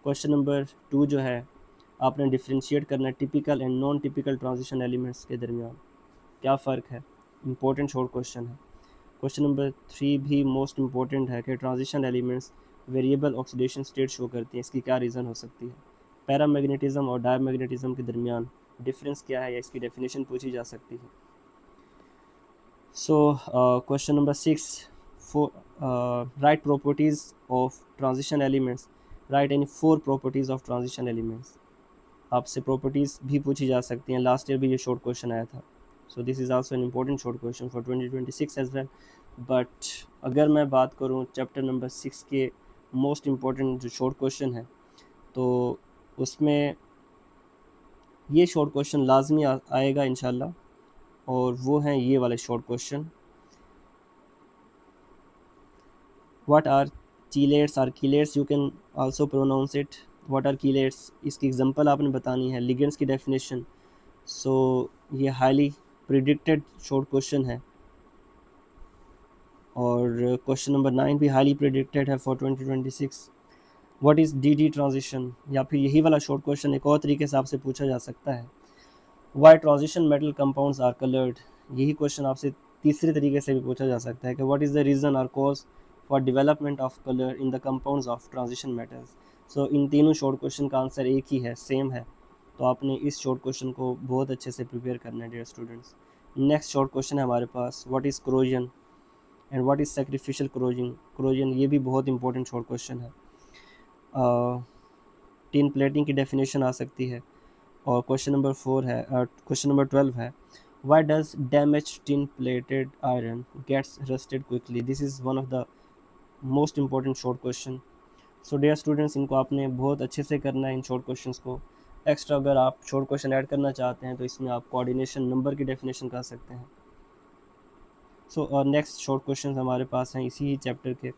क्वेश्चन नंबर 2 जो है आपने डिफ्रेंशिएट करना है typical and non typical transition elements के दरमियान क्या फ़र्क है, इंपॉर्टेंट शॉर्ट क्वेश्चन है। क्वेश्चन नंबर 3 भी मोस्ट इम्पॉर्टेंट है कि transition elements variable oxidation state show करती हैं, इसकी क्या रीज़न हो सकती है। पैरामैग्नेटिज्म और डायमैग्नेटिज्म के दरमियान डिफरेंस क्या है या इसकी डेफिनेशन पूछी जा सकती है। So question number 6 right properties of transition elements, right any 4 properties of transition elements. आपसे प्रॉपर्टीज़ भी पूछी जा सकती हैं, लास्ट ईयर भी ये शॉर्ट क्वेश्चन आया था। So this is also an important short question for 2026 as well. But अगर मैं बात करूँ चैप्टर नंबर 6 के मोस्ट इम्पॉर्टेंट जो शॉर्ट क्वेश्चन है तो उसमें ये शॉर्ट क्वेश्चन लाजमी आएगा इंशाल्लाह, और वो हैं ये वाले short question. What are chelates are chelates, you can also pronounce it. What are chelates, इसकी एग्जांपल आपने बतानी है। लिगेंड्स की डेफिनेशन, सो ये हाईली प्रिडिक्टेड शॉर्ट क्वेश्चन है। और क्वेश्चन नंबर 9 भी हाईली प्रिडिक्टेड है for 2026। What is D transition, या फिर यही वाला शॉर्ट क्वेश्चन एक और तरीके से आपसे पूछा जा सकता है, why transition metal compounds are coloured. यही क्वेश्चन आपसे तीसरे तरीके से भी पूछा जा सकता है कि what is the reason or cause for development of colour in the compounds of transition metals. So इन तीनों शॉर्ट क्वेश्चन का आंसर एक ही है, सेम है, तो आपने इस शॉर्ट क्वेश्चन को बहुत अच्छे से प्रिपेयर करना है dear students. Next short question है हमारे पास, what is corrosion. And what is sacrificial corrosion ये भी बहुत इंपॉर्टेंट शॉर्ट क्वेश्चन है। टिन प्लेटिंग की डेफिनेशन आ सकती है। और क्वेश्चन नंबर 12 है, why does damage tin plated iron gets rusted quickly. This is one of the most important short question. So dear students, इनको आपने बहुत अच्छे से करना है इन शॉर्ट क्वेश्चंस को। एक्स्ट्रा अगर आप शॉर्ट क्वेश्चन ऐड करना चाहते हैं तो इसमें आप कोऑर्डिनेशन नंबर की डेफिनेशन कर सकते हैं। सो नेक्स्ट शॉर्ट क्वेश्चन हमारे पास हैं इसी ही चैप्टर के।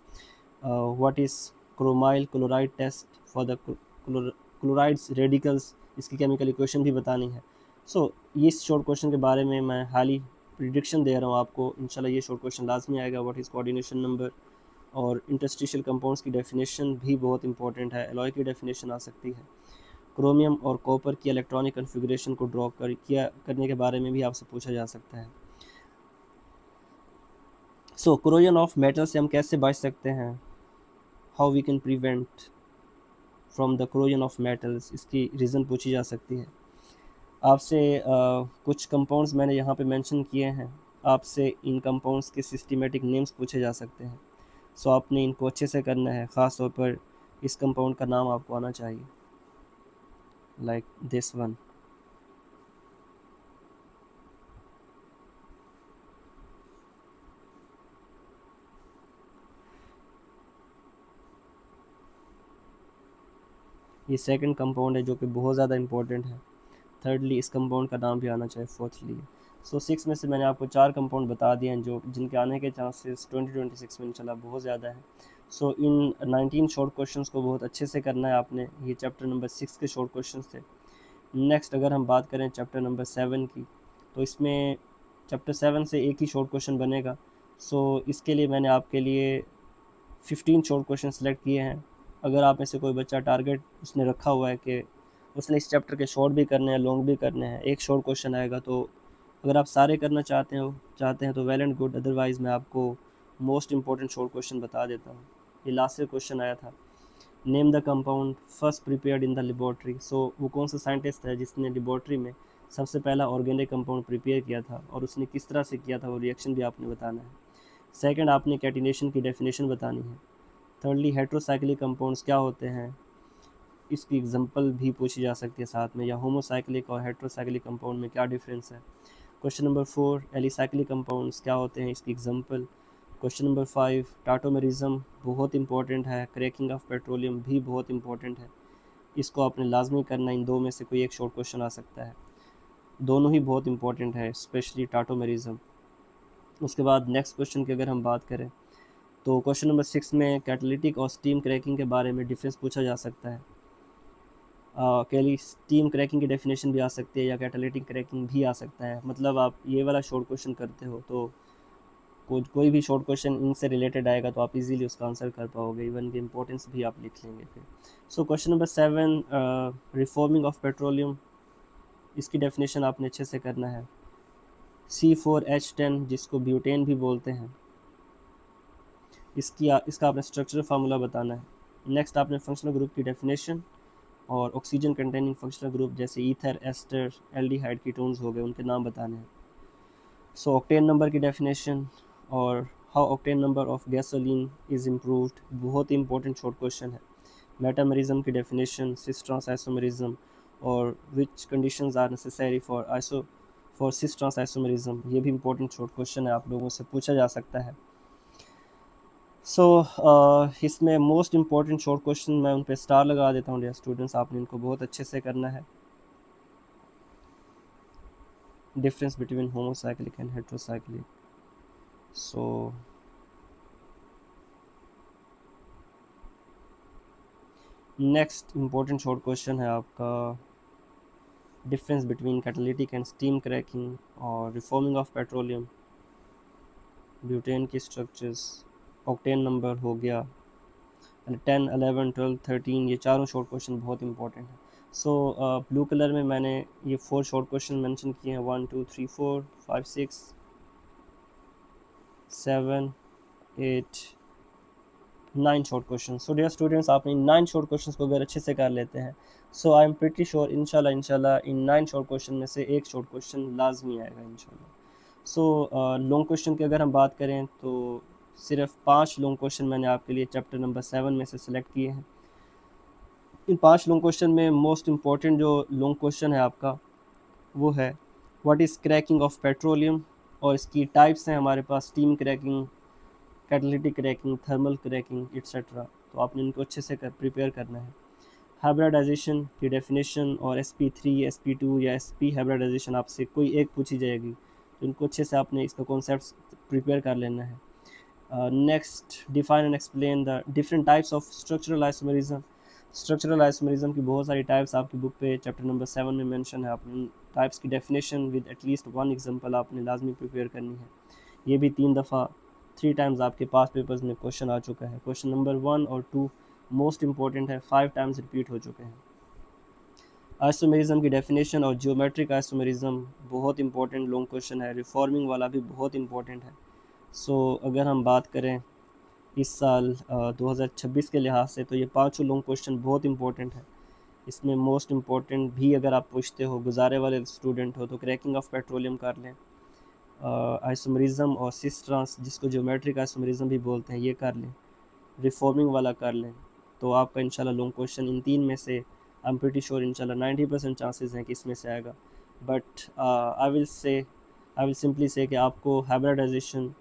What is chromyl chloride test for the chlorides radicals, इसकी केमिकल इक्वेशन भी बतानी है। सो इस शॉर्ट क्वेश्चन के बारे में मैं हाईली प्रिडिक्शन दे रहा हूँ आपको, इंशाल्लाह ये शॉर्ट क्वेश्चन लाजमी आएगा। व्हाट इज़ कोऑर्डिनेशन नंबर, और इंटरस्टिशियल कंपाउंड्स की डेफिनेशन भी बहुत इंपॉर्टेंट है। एलॉय की डेफिनेशन आ सकती है। क्रोमियम और कॉपर की इलेक्ट्रॉनिक कन्फिगरेशन को ड्रॉ करने के बारे में भी आपसे पूछा जा सकता है। सो कोरोजन ऑफ मेटल से हम कैसे बच सकते हैं, how we can prevent from the corrosion of metals, इसकी रीज़न पूछी जा सकती है आपसे। कुछ कंपाउंड्स मैंने यहाँ पे मेंशन किए हैं, आपसे इन कंपाउंड्स के सिस्टमेटिक नेम्स पूछे जा सकते हैं। सो आपने इनको अच्छे से करना है, ख़ास तौर पर इस कंपाउंड का नाम आपको आना चाहिए, लाइक दिस वन। ये सेकंड कंपाउंड है जो कि बहुत ज़्यादा इंपॉर्टेंट है। थर्डली इस कंपाउंड का नाम भी आना चाहिए। फोर्थली, सो 6 में से मैंने आपको 4 कंपाउंड बता दिए हैं जो जिनके आने के चांसेस 2026 में इंशाल्लाह बहुत ज़्यादा है। सो इन 19 शॉर्ट क्वेश्चंस को बहुत अच्छे से करना है आपने। ये चैप्टर नंबर 6 के शॉर्ट क्वेश्चंस थे। नेक्स्ट अगर हम बात करें चैप्टर नंबर 7 की, तो इसमें चैप्टर 7 से एक ही शॉर्ट क्वेश्चन बनेगा। सो इसके लिए मैंने आपके लिए 15 शॉर्ट क्वेश्चन सेलेक्ट किए हैं। अगर आप में से कोई बच्चा टारगेट उसने रखा हुआ है कि उसने इस चैप्टर के शॉर्ट भी करने हैं, लॉन्ग भी करने हैं, एक शॉर्ट क्वेश्चन आएगा, तो अगर आप सारे करना चाहते हैं तो वेल एंड गुड। अदरवाइज़ मैं आपको मोस्ट इंपॉर्टेंट शॉर्ट क्वेश्चन बता देता हूँ। ये लास्ट से क्वेश्चन आया था, name the compound first prepared in the laboratory. So वो कौन सा साइंटिस्ट है जिसने लेबॉर्ट्री में सबसे पहला ऑर्गेनिक कंपाउंड प्रिपेयर किया था, और उसने किस तरह से किया था, वो रिएक्शन भी आपने बताना है। सेकंड, आपने कैटिनेशन की डेफिनेशन बतानी है। थर्डली, हेट्रोसाइक्लिक कंपाउंड्स क्या होते हैं, इसकी एग्जांपल भी पूछी जा सकती है साथ में, या होमोसाइक्लिक और हेट्रोसाइक्लिक कंपाउंड में क्या डिफरेंस है। क्वेश्चन नंबर 4, एलिसाइक्लिक कंपाउंड्स क्या होते हैं, इसकी एग्जांपल। क्वेश्चन नंबर 5, टाटोमेरिज्म बहुत इंपॉर्टेंट है। क्रैकिंग ऑफ पेट्रोलियम भी बहुत इंपॉर्टेंट है, इसको आपने लाजमी करना। इन दो में से कोई एक शॉर्ट क्वेश्चन आ सकता है, दोनों ही बहुत इंपॉर्टेंट है, स्पेशली टाटोमेरिज्म। उसके बाद नेक्स्ट क्वेश्चन की अगर हम बात करें तो क्वेश्चन नंबर 6 में कैटालिटिक और स्टीम क्रैकिंग के बारे में डिफरेंस पूछा जा सकता है। कैली स्टीम क्रैकिंग की डेफिनेशन भी आ सकती है, या कैटालिटिक क्रैकिंग भी आ सकता है। मतलब आप ये वाला शॉर्ट क्वेश्चन करते हो तो कोई भी शॉर्ट क्वेश्चन इनसे रिलेटेड आएगा तो आप इजीली उसका आंसर कर पाओगे, इवन की इंपॉर्टेंस भी आप लिख लेंगे फिर। सो question number 7, reforming of petroleum, इसकी डेफिनेशन आपने अच्छे से करना है। C4H10 जिसको ब्यूटेन भी बोलते हैं, इसका आपने स्ट्रक्चरल फार्मूला बताना है। नेक्स्ट आपने फंक्शनल ग्रुप की डेफिनेशन और ऑक्सीजन कंटेनिंग फंक्शनल ग्रुप जैसे ईथर, एस्टर, एल्डिहाइड कीटोन्स हो गए, उनके नाम बताने हैं। सो ऑक्टेन नंबर की डेफिनेशन और how octane number of gasoline is improved, बहुत ही इंपॉर्टेंट शॉर्ट क्वेश्चन है। मेटामेरिज्म की डेफिनेशन, सिस ट्रांस आइसोमेरिज्म, और which conditions are necessary for cis trans isomerism, ये भी इंपॉर्टेंट शॉर्ट क्वेश्चन है, आप लोगों से पूछा जा सकता है। सो इसमें मोस्ट इम्पॉर्टेंट शॉर्ट क्वेश्चन मैं उन पे स्टार लगा देता हूँ डियर स्टूडेंट्स, आपने इनको बहुत अच्छे से करना है। Difference between homocyclic and heterocyclic. So next important short question है आपका, difference between catalytic and steam cracking और रिफॉर्मिंग ऑफ पेट्रोलियम, ब्यूटेन की स्ट्रक्चर्स, ऑक्टेन नंबर हो गया, 10, 11, 12, 13, ये चारों शॉर्ट क्वेश्चन बहुत इंपॉर्टेंट है। सो ब्लू कलर में मैंने ये 4 शॉर्ट क्वेश्चन मेंशन किए हैं, 1, 2, 3, 4, 5, 6, 7, 8, 9 short question. So dear students, आपने इन 9 शॉर्ट क्वेश्चन को अगर अच्छे से कर लेते हैं, सो आई एम प्रिटी श्योर इंशाल्लाह इन 9 शॉर्ट क्वेश्चन में से एक शॉर्ट क्वेश्चन लाजमी आएगा इंशाल्लाह। सो लॉन्ग क्वेश्चन की अगर हम बात करें तो सिर्फ 5 लॉन्ग क्वेश्चन मैंने आपके लिए चैप्टर नंबर 7 में से सिलेक्ट किए हैं। इन 5 लॉन्ग क्वेश्चन में मोस्ट इम्पॉर्टेंट जो लॉन्ग क्वेश्चन है आपका वो है what is cracking of petroleum, और इसकी टाइप्स हैं हमारे पास steam cracking, catalytic cracking, thermal cracking etcetera. तो आपने इनको अच्छे से प्रिपेयर करना है। हाइब्रिडाइजेशन की डेफिनेशन और SP3, SP2 या SP हाइब्रिडाइजेशन आपसे कोई एक पूछी जाएगी, तो इनको अच्छे से आपने इसका कॉन्सेप्ट प्रिपेयर कर लेना है। Next, define and explain the different types of structural isomerism. Structural isomerism की बहुत सारी टाइप्स आपकी बुक पे चैप्टर नंबर 7 में मेंशन है। आपने टाइप्स की डेफिनेशन विद एटलीस्ट 1 एग्जांपल आपने लाजमी प्रिपेयर करनी है। ये भी 3 टाइम्स आपके पास पेपर्स में क्वेश्चन आ चुका है। क्वेश्चन नंबर 1 और 2 मोस्ट इंपॉर्टेंट है, 5 टाइम्स रिपीट हो चुके हैं। आइसोमेरिज्म की डेफिनेशन और जियोमेट्रिक आइसोमेरिज्म बहुत इंपॉर्टेंट लॉन्ग क्वेश्चन है। रिफॉर्मिंग वाला भी बहुत इंपॉर्टेंट है। सो अगर हम बात करें इस साल 2026 के लिहाज से, तो ये 5 लॉन्ग क्वेश्चन बहुत इंपॉर्टेंट है। इसमें मोस्ट इम्पॉर्टेंट भी अगर आप पूछते हो, गुजारे वाले स्टूडेंट हो, तो क्रैकिंग ऑफ पेट्रोलियम कर लें। आइसोमेरिज्म और सिस ट्रांस, जिसको ज्योमेट्रिक आइसोमेरिज्म भी बोलते हैं, ये कर लें। रिफॉर्मिंग वाला कर लें। तो आपका इंशाल्लाह लॉन्ग क्वेश्चन इन 3 में से आई एम प्रीटी श्योर इंशाल्लाह 90% चांसेस हैं कि इसमें से आएगा। But I will simply say कि आपको हाइब्रिडाइजेशन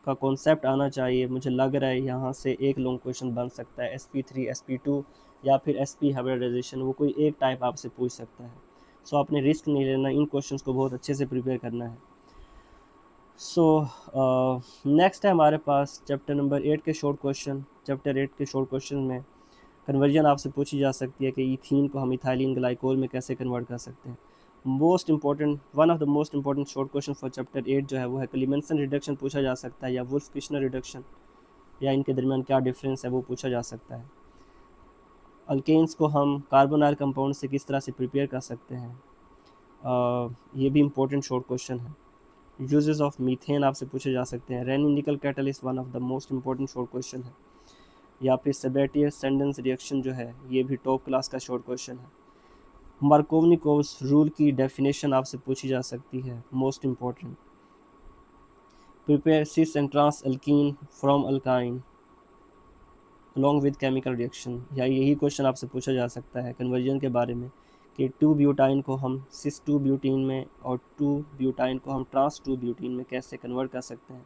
का कॉन्सेप्ट आना चाहिए। मुझे लग रहा है यहाँ से एक लॉन्ग क्वेश्चन बन सकता है, SP3, SP2 या फिर SP हाइब्रिडाइजेशन, वो कोई एक टाइप आपसे पूछ सकता है। सो आपने रिस्क नहीं लेना, इन क्वेश्चंस को बहुत अच्छे से प्रिपेयर करना है। सो नेक्स्ट है हमारे पास चैप्टर नंबर 8 के शॉर्ट क्वेश्चन। चैप्टर 8 के शॉर्ट क्वेश्चन में कन्वर्जन आपसे पूछी जा सकती है कि इथीन को हम इथाइलिन ग्लाइकोल में कैसे कन्वर्ट कर सकते हैं। One of the most important short question for chapter 8 जो है वो है क्लीमेंसन रिडक्शन पूछा जा सकता है, या वुल्फ किश्नर रिडक्शन, या इनके दरमियान क्या डिफरेंस है वो पूछा जा सकता है। अल्केन्स को हम कार्बोनाइल कंपाउंड से किस तरह से प्रिपेयर कर सकते हैं, ये भी इंपॉर्टेंट शॉर्ट क्वेश्चन है। यूजेस ऑफ मीथेन आपसे पूछे जा सकते हैं। रेनी निकल catalyst one of the most important short question है। या फिर सेबेटियर सेंडेंस रिएक्शन जो है, ये भी टॉप क्लास का शॉर्ट क्वेश्चन है। मार्कोवनिकोव्स रूल की डेफिनेशन आपसे पूछी जा सकती है, most important. Prepare cis and trans alkene from alkyne along with chemical reaction, या यही क्वेश्चन आपसे पूछा जा सकता है कन्वर्जन के बारे में कि 2 ब्यूटाइन को हम सिस 2 ब्यूटीन में और 2 ब्यूटाइन को हम ट्रांस 2 ब्यूटीन में कैसे कन्वर्ट कर सकते हैं।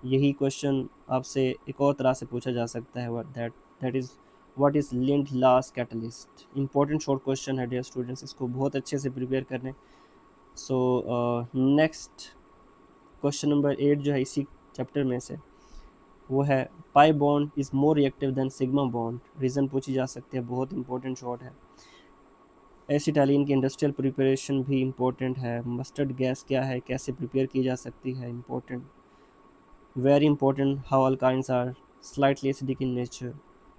यही क्वेश्चन आपसे एक और तरह से पूछा जा सकता है, that is what is Lindlar's catalyst. Important short question है डियर स्टूडेंट्स, इसको बहुत अच्छे से प्रिपेयर करने। सो नेक्स्ट क्वेश्चन नंबर 8 जो है इसी चैप्टर में से, वो है pi bond is more reactive than sigma bond. Reason पूछी जा सकती है, बहुत इंपॉर्टेंट शॉर्ट है। एसिटालीन की इंडस्ट्रियल प्रिपरेशन भी इम्पोर्टेंट है। मस्टर्ड गैस क्या है, कैसे प्रिपेयर की जा सकती है, important. Very important, how alkynes are slightly acidic in nature.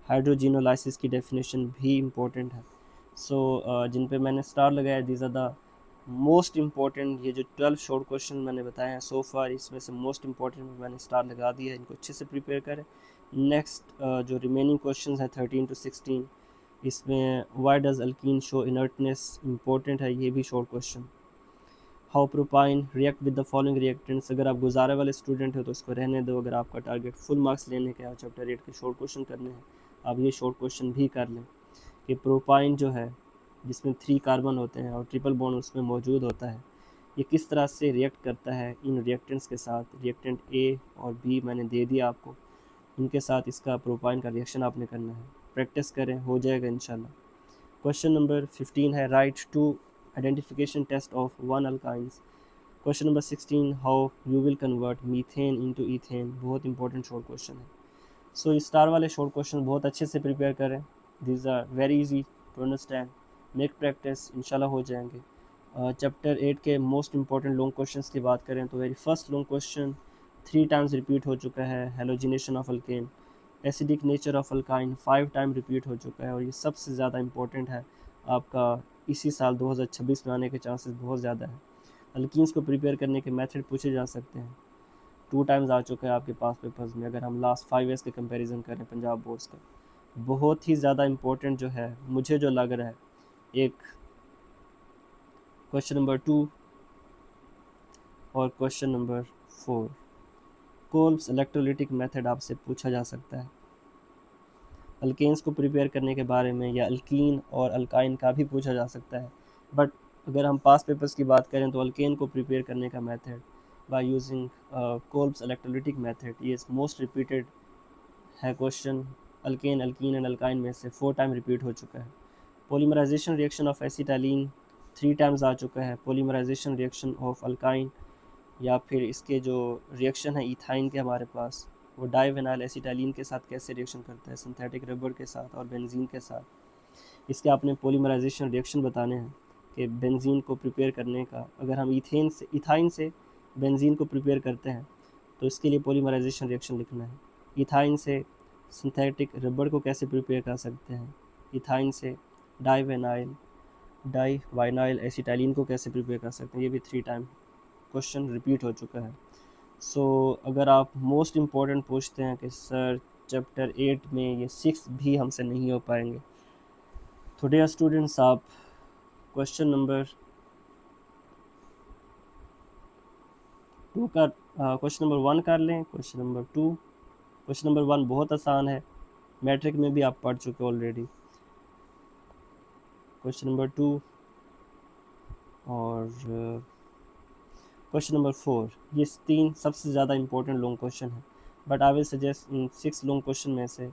Hydrogenolysis की डेफिनेशन भी इम्पोर्टेंट है। सो जिन पे मैंने स्टार लगाया, these are the most important. ये जो 12 शॉर्ट क्वेश्चन मैंने बताए हैं सो फार, इसमें से मोस्ट इम्पॉर्टेंट मैंने स्टार लगा दिया है, इनको अच्छे से प्रिपेयर करें। नेक्स्ट जो रिमेनिंग क्वेश्चन हैं 13 to 16, इसमें why does alkyne show inertness, important है ये भी short question. How propyne react with the following reactants, अगर आप गुजारे वाले स्टूडेंट हो तो इसको रहने दो। अगर आपका टारगेट फुल मार्क्स लेने का है, चैप्टर 8 के शॉर्ट क्वेश्चन करने हैं, आप ये शॉर्ट क्वेश्चन भी कर लें कि प्रोपाइन जो है जिसमें 3 कार्बन होते हैं और ट्रिपल बॉन्ड उसमें मौजूद होता है, ये किस तरह से रिएक्ट करता है इन रिएक्टेंट्स के साथ। रिएक्टेंट A और B मैंने दे दिया आपको, इनके साथ इसका प्रोपाइन का रिएक्शन आपने करना है। प्रैक्टिस करें, हो जाएगा इंशाल्लाह। क्वेश्चन नंबर 15 है write two identification test of 1 alkynes. Question number 16, how you will convert methane into ethane, बहुत इंपॉर्टेंट शॉर्ट क्वेश्चन है। सो इस स्टार वाले शॉर्ट क्वेश्चन बहुत अच्छे से प्रिपेयर करें। These are very easy to understand, make practice, इंशाल्लाह हो जाएंगे। चैप्टर 8 के मोस्ट इंपॉर्टेंट लॉन्ग क्वेश्चंस की बात करें तो very first long question 3 times repeat हो चुका है, halogenation of alkane. Acidic nature of alkyne 5 time repeat हो चुका है, और ये सबसे ज़्यादा इंपॉर्टेंट है आपका इसी साल 2026 में आने के चांसेस बहुत ज़्यादा हैं। अल्कीन्स को प्रिपेयर करने के मेथड पूछे जा सकते हैं, 2 टाइम्स आ चुका है आपके पास पेपर्स में। अगर हम लास्ट 5 ईयर्स के कंपैरिजन करें पंजाब बोर्ड्स का, बहुत ही ज़्यादा इंपॉर्टेंट जो है मुझे जो लग रहा है, एक क्वेश्चन नंबर 2 और question number 4, Kolbe's electrolytic method आपसे पूछा जा सकता है। अल्केन्स को प्रिपेयर करने के बारे में या अल्कीन और अल्काइन का भी पूछा जा सकता है। बट अगर हम पास पेपर्स की बात करें तो अल्केन को प्रिपेयर करने का method by using Kolbe's electrolytic method ये मोस्ट रिपीटेड है question. Alkane, alkyne and alkyne में से 4 टाइम रिपीट हो चुका है। पॉलीमराइजेशन रिएक्शन ऑफ एसिटालीन 3 टाइम्स आ चुका है। पॉलीमराइजेशन रिएक्शन ऑफ अल्काइन या फिर इसके जो रिएक्शन है इथाइन के हमारे पास, वो डाइविनाइल एसिटालीन के साथ कैसे रिएक्शन करता है, सिंथेटिक रबर के साथ और बेंजीन के साथ। इसके आपने पॉलीमराइजेशन रिएक्शन बताने हैं कि बेंजीन को प्रिपेयर करने का, अगर हम इथाइन से बेंजीन को प्रिपेयर करते हैं तो इसके लिए पॉलीमराइजेशन रिएक्शन लिखना है। इथाइन से सिंथेटिक रबर को कैसे प्रिपेयर कर सकते हैं, इथाइन से डाइवाइनाइल एसिटाइलिन को कैसे प्रिपेयर कर सकते हैं, ये भी 3 टाइम क्वेश्चन रिपीट हो चुका है। सो अगर आप मोस्ट इम्पॉर्टेंट पूछते हैं कि सर चैप्टर 8 में ये 6 भी हमसे नहीं हो पाएंगे, तो डियर स्टूडेंट्स आप क्वेश्चन नंबर 1 कर लें। क्वेश्चन नंबर 2, क्वेश्चन नंबर 1 बहुत आसान है, मैट्रिक में भी आप पढ़ चुके ऑलरेडी। क्वेश्चन नंबर 2 और क्वेश्चन नंबर 4, ये 3 सबसे ज़्यादा इंपॉर्टेंट लॉन्ग क्वेश्चन है। But I will suggest in 6 long question में से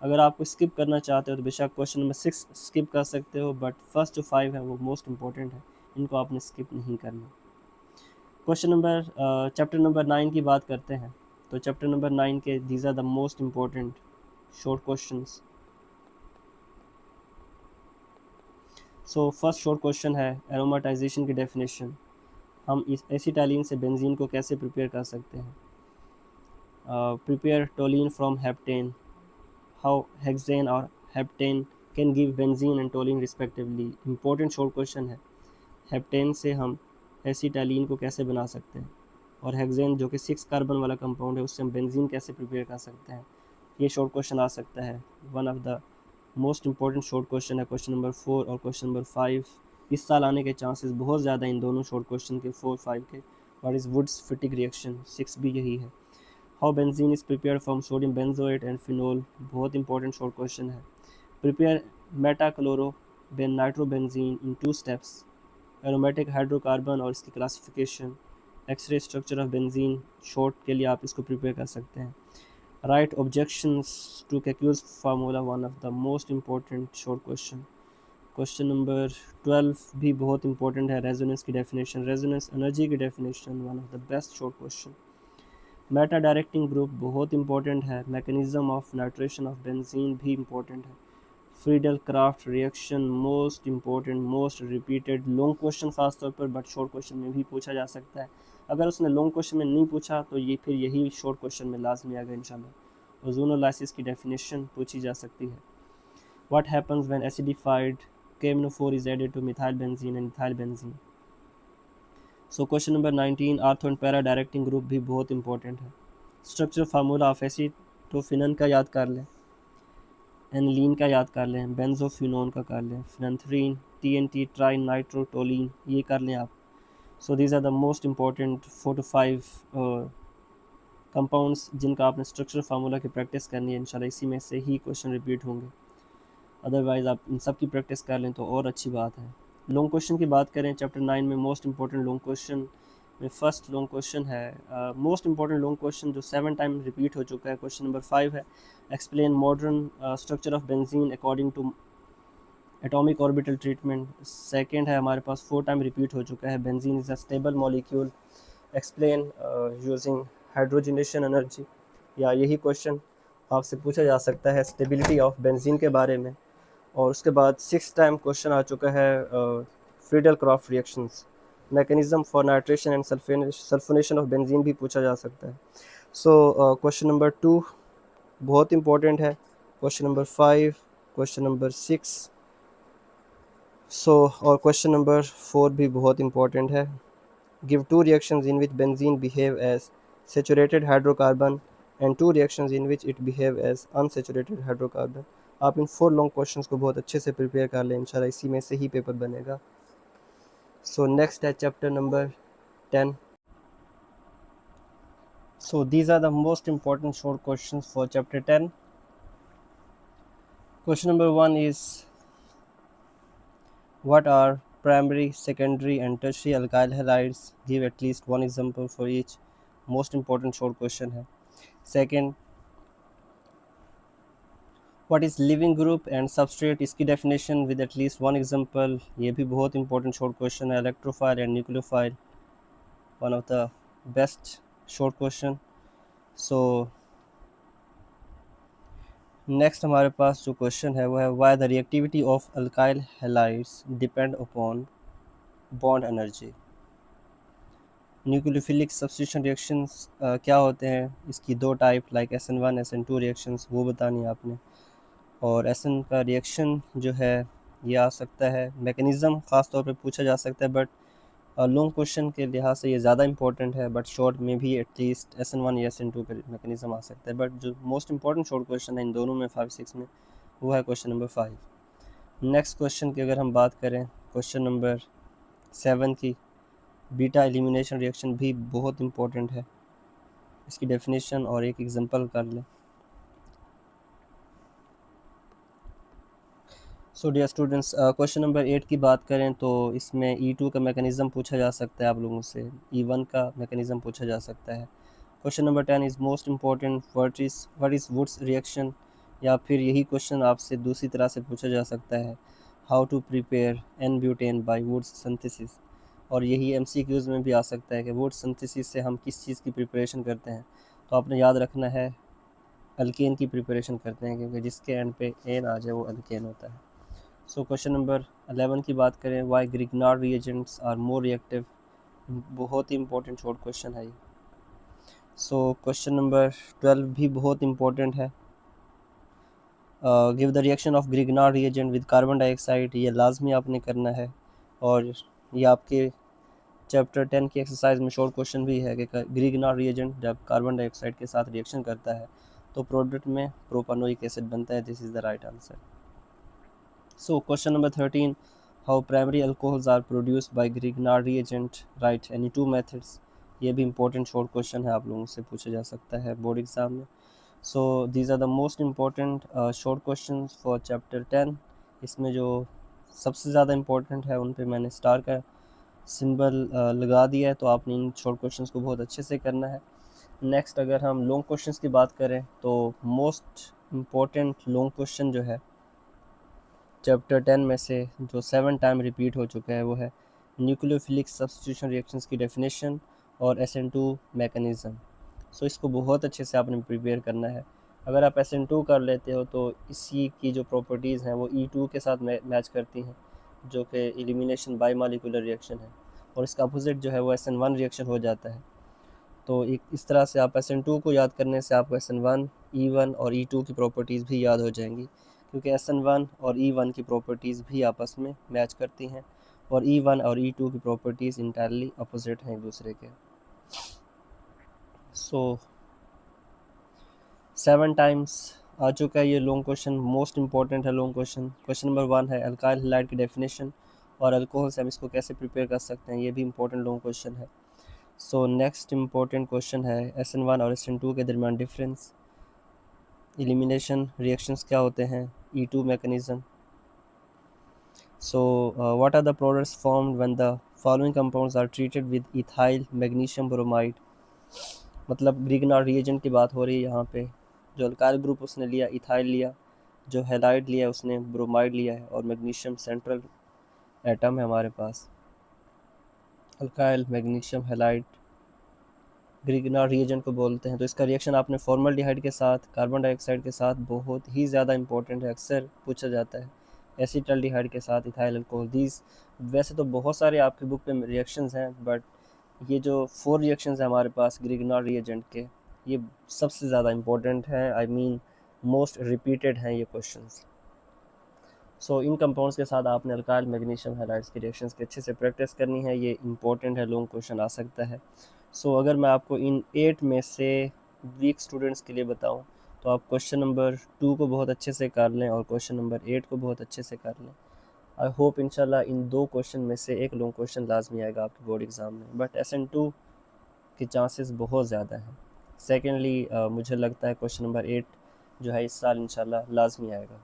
अगर आपको स्किप करना चाहते हो तो बेशक क्वेश्चन नंबर 6 स्किप कर सकते हो, बट फर्स्ट जो 5 है वो मोस्ट इंपॉर्टेंट है, इनको आपने स्किप नहीं करना। क्वेश्चन नंबर चैप्टर नंबर 9 की बात करते हैं तो चैप्टर नंबर 9 के these are the most important short questions. So first short question है एरोमेटाइजेशन की डेफिनेशन। हम इस एसिटाइलिन से बेंजीन को कैसे प्रिपेयर कर सकते हैं। Prepare toluene from heptane, how hexane और heptane can give benzene and toluene respectively. Important short question है। हेप्टेन से हम एसिटाइलिन को कैसे बना सकते हैं और हेक्सेन जो कि 6 कार्बन वाला कंपाउंड है उससे हम बेंजीन कैसे प्रिपेयर कर सकते हैं। ये शॉर्ट क्वेश्चन आ सकता है। One of the most important short question है क्वेश्चन नंबर 4 और क्वेश्चन नंबर 5। इस साल आने के चांसेस बहुत ज़्यादा इन दोनों शॉर्ट क्वेश्चन के 4 5 के। What is Wurtz Fittig reaction, 6 भी यही है। How benzene is prepare from sodium benzoate and phenol, बहुत इंपॉर्टेंट शॉर्ट क्वेश्चन है। Prepare meta chloro ben nitrobenzene in 2 steps, aromatic hydrocarbon और इसकी classification, X ray structure of benzene short के लिए आप इसको प्रिपेयर कर सकते हैं। Write objections to Kekule's formula, one of the most important short question. Question number 12 भी बहुत इंपॉर्टेंट है, रेजोनेंस की डेफिनेशन, रेजोनेंस एनर्जी की definition, one of the best short question. Meta directing group बहुत इंपॉर्टेंट है, mechanism of nitration of benzene भी important है। Friedel craft reaction most important, most repeated long question खासतौर पर, but short question में भी पूछा जा सकता है। अगर उसने लॉन्ग क्वेश्चन में नहीं पूछा तो ये फिर यही शॉर्ट क्वेश्चन में लाजमी आएगा इंशाल्लाह। ओजोनोलाइसिस की डेफिनेशन पूछी जा सकती है। What happens when acidified KMNO4 is added to methyl benzene and ethyl benzene. So question number 19, ortho and para directing group भी बहुत इंपॉर्टेंट है। स्ट्रक्चर फार्मूला ऑफ एसिटोफिनन का याद कर लें, एनिलीन का याद कर लें, बेंजोफिनोन का कर लें, फिनैंथ्रीन, TNT ट्राई नाइट्रोटोलिन, ये कर लें आप। So these are the most important 4 to 5 compounds जिनका आपने स्ट्रक्चर फार्मूला की प्रैक्टिस करनी है। इंशाल्लाह इसी में से ही क्वेश्चन रिपीट होंगे, अदरवाइज़ आप इन सब की प्रैक्टिस कर लें तो और अच्छी बात है। लॉन्ग क्वेश्चन की बात करें चैप्टर 9 में मोस्ट इंपॉर्टेंट लॉन्ग क्वेश्चन में फर्स्ट लॉन्ग क्वेश्चन है, मोस्ट इंपॉर्टेंट लॉन्ग क्वेश्चन जो 7 टाइम रिपीट हो चुका है। क्वेश्चन नंबर 5 है, explain modern structure of benzene according to atomic orbital treatment. Second है हमारे पास 4 टाइम रिपीट हो चुका है, benzene is a stable molecule, explain using hydrogenation energy. या यही क्वेश्चन आपसे पूछा जा सकता है स्टेबिलिटी ऑफ बेंजीन के बारे में। और उसके बाद 6 टाइम क्वेश्चन आ चुका है Friedel Crafts reactions, mechanism for nitration and sulphonation of benzene भी पूछा जा सकता है। सो क्वेश्चन नंबर 2 बहुत इंपॉर्टेंट है, क्वेश्चन नंबर 5, क्वेश्चन नंबर 6 और क्वेश्चन नंबर 4 भी बहुत इंपॉर्टेंट है। Give 2 reactions in which benzene behave as saturated hydrocarbon and 2 reactions in which it behave as unsaturated hydrocarbon। आप इन 4 लॉन्ग क्वेश्चंस को बहुत अच्छे से प्रिपेयर कर लें, इंशाल्लाह इसी में से ही पेपर बनेगा। सो नेक्स्ट है chapter number 10। So these are the most important short questions for chapter 10. Question number 1 is, what are primary, secondary and tertiary alkyl halides? Give at least one example for each. Most important short question है. Second, what is living group and substrate? इसकी definition with at least one example. ये भी बहुत important short question है. Electrophile and nucleophile, one of the best short question. So next हमारे पास जो question है वो है, why the reactivity of alkyl halides depend upon bond energy. Nucleophilic substitution reactions क्या होते हैं, इसकी दो type like SN1 SN2 reactions वो बतानी है आपने. और SN का रिएक्शन जो है ये आ सकता है, मैकेनिज़्म ख़ास तौर पे पूछा जा सकता है, बट लॉन्ग क्वेश्चन के लिहाज से ये ज़्यादा इंपॉर्टेंट है, बट शॉर्ट में भी एटलीस्ट SN1 या SN2 का मैकेनिज़्म आ सकता है. बट जो मोस्ट इंपॉर्टेंट शॉर्ट क्वेश्चन है इन दोनों में 5-6 में, वो है क्वेश्चन नंबर 5. नेक्स्ट क्वेश्चन की अगर हम बात करें, क्वेश्चन नंबर 7 की, बीटा एलिमिनेशन रिएक्शन भी बहुत इंपॉर्टेंट है. इसकी डेफिनेशन और एक एग्जांपल कर लें. So dear students, question number 8 की बात करें तो इसमें E2 का मैकेनिज़्म पूछा जा सकता है आप लोगों से, E1 का मैकेनिज़्म पूछा जा सकता है. Question number 10 is most important, what is Wurtz reaction, या फिर यही क्वेश्चन आपसे दूसरी तरह से पूछा जा सकता है, how to prepare an butane by Wurtz synthesis. और यही MCQs में भी आ सकता है कि वुड्स सिंथेसिस से हम किस चीज़ की प्रिपरेशन करते हैं. तो आपने याद रखना है अल्केन की प्रिपरेशन करते हैं, क्योंकि जिसके एंड पे एन आ जाए वो अल्केन होता है. सो क्वेश्चन नंबर 11 की बात करें, why Grignard reagents are more reactive. बहुत ही इंपॉर्टेंट शॉर्ट क्वेश्चन है ये. सो क्वेश्चन नंबर 12 भी बहुत इंपॉर्टेंट है. Give the reaction of Grignard reagent with carbon dioxide. ये लाजमी आपने करना है, और ये आपके चैप्टर 10 की एक्सरसाइज में शॉर्ट क्वेश्चन भी है कि ग्रिग्नार्ड रिएजेंट जब कार्बन डाइऑक्साइड के साथ रिएक्शन करता है तो प्रोडक्ट में प्रोपानोइक एसिड बनता है. This is the right answer. So question number 13, how primary alcohols are produced by Grignard reagent, write any two methods. ये भी important short question है, आप लोगों से पूछा जा सकता है बोर्ड एग्ज़ाम में. So these are the most important short questions for chapter 10. इसमें जो सबसे ज़्यादा important है उन पे मैंने स्टार का सिंबल लगा दिया है, तो आपने इन शॉर्ट क्वेश्चंस को बहुत अच्छे से करना है. नेक्स्ट अगर हम लॉन्ग क्वेश्चंस की बात करें तो मोस्ट इम्पोर्टेंट लॉन्ग क्वेश्चन जो है चैप्टर 10 में से, जो 7 टाइम रिपीट हो चुका है, वो है न्यूक्लियोफिलिक सब्स्टिट्यूशन रिएक्शंस की डेफिनेशन और SN2 मैकेनिज़्म. सो इसको बहुत अच्छे से आपने प्रिपेयर करना है. अगर आप SN2 कर लेते हो तो इसी की जो प्रॉपर्टीज़ हैं वो E2 के साथ मैच करती हैं, जो कि एलिमिनेशन बाई मालिकुलर रिएक्शन है, और इसका अपोजिट जो है वो SN1 रिएक्शन हो जाता है. तो एक इस तरह से आप SN2 को याद करने से आपको SN1, E1 और E2 की प्रॉपर्टीज़ भी याद हो जाएंगी, क्योंकि SN1 और E1 की प्रॉपर्टीज़ भी आपस में मैच करती हैं, और E1 और E2 की प्रॉपर्टीज़ इंटायरली अपोजिट हैं एक दूसरे के. सो 7 टाइम्स आ चुका है ये लॉन्ग क्वेश्चन, मोस्ट इंपॉर्टेंट है लॉन्ग क्वेश्चन. क्वेश्चन नंबर 1 है अल्काइल हैलाइड की डेफिनेशन और अल्कोहल से हम इसको कैसे प्रिपेयर कर सकते हैं, ये भी इंपॉर्टेंट लॉन्ग क्वेश्चन है. सो नेक्स्ट इम्पोर्टेंट क्वेश्चन है SN1 और SN2 के दरमियान डिफरेंस, एलिमिनेशन रिएक्शंस क्या होते हैं, E2 mechanism. So what are the products formed when the following compounds are treated with ethyl magnesium bromide. मतलब ग्रिग्नार्ड रिएजेंट की बात हो रही है यहाँ पे. जो अल्काइल ग्रुप उसने लिया इथाइल लिया, जो हैलाइड लिया उसने ब्रोमाइड लिया है, और मैग्नीशियम सेंट्रल एटम है हमारे पास. Alkyl magnesium halide Grignard reagent को बोलते हैं. तो इसका रिएक्शन आपने फॉर्मल्डिहाइड के साथ, कार्बन डाइऑक्साइड के साथ, बहुत ही ज़्यादा इंपॉर्टेंट है, अक्सर पूछा जाता है, एसिटल्डिहाइड के साथ इथाइल अल्कोहल. दीज वैसे तो बहुत सारे आपकी बुक में रिएक्शंस हैं, बट ये जो 4 रिएक्शंस हैं हमारे पास ग्रिग्नार्ड रिएजेंट के, ये सबसे ज़्यादा इंपॉर्टेंट हैं, आई मीन मोस्ट रिपीटेड हैं ये क्वेश्चंस. सो इन कंपाउंड्स के साथ आपने अल्काइल मैग्नीशियम हैलाइड्स की रिएक्शंस की अच्छे से प्रैक्टिस करनी है, ये इंपॉर्टेंट है, लॉन्ग क्वेश्चन आ सकता है. सो अगर मैं आपको इन 8 में से वीक स्टूडेंट्स के लिए बताऊं तो आप क्वेश्चन नंबर 2 को बहुत अच्छे से कर लें और क्वेश्चन नंबर 8 को बहुत अच्छे से कर लें. आई होप इंशाल्लाह इन 2 क्वेश्चन में से एक लॉन्ग क्वेश्चन लाजमी आएगा आपके बोर्ड एग्ज़ाम में, बट SN2 के चांसेस बहुत ज़्यादा हैं. सेकेंडली मुझे लगता है क्वेश्चन नंबर 8 जो है इस साल इंशाल्लाह लाजमी आएगा।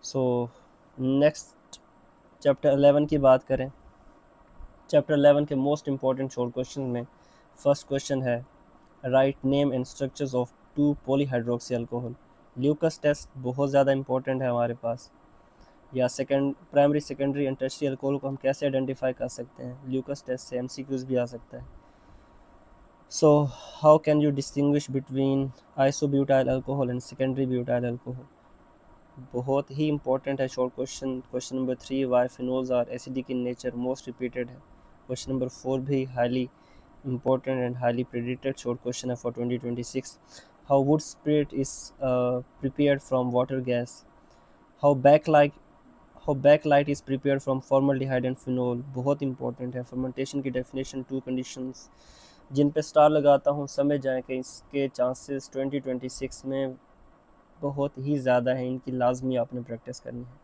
सो नेक्स्ट चैप्टर 11 की बात करें। चैप्टर 11 के मोस्ट इंपॉर्टेंट शॉर्ट क्वेश्चन में फर्स्ट क्वेश्चन है write name and structures of 2 polyhydroxy alcohol. Lucas test बहुत ज़्यादा इंपॉर्टेंट है हमारे पास, या second primary secondary and tertiary alcohol को हम कैसे आइडेंटिफाई कर सकते हैं, ल्यूकस टेस्ट से एमसीक्यूज भी आ सकता है। So how can you distinguish between isobutyl alcohol and secondary butyl alcohol, बहुत ही इंपॉर्टेंट है short question. Question number 3 why phenols are acidic in nature, most repeated है। क्वेश्चन नंबर 4 भी highly important and highly predicted short question for 2026. How wood spirit is prepared from water gas. How backlight is prepared from formaldehyde and phenol, बहुत important है। fermentation की definition, 2 conditions जिन पे star लगाता हूँ समझ जाएं कि इसके चांसेस 2026 में बहुत ही ज़्यादा है, इनकी लाजमी आपने प्रैक्टिस करनी है।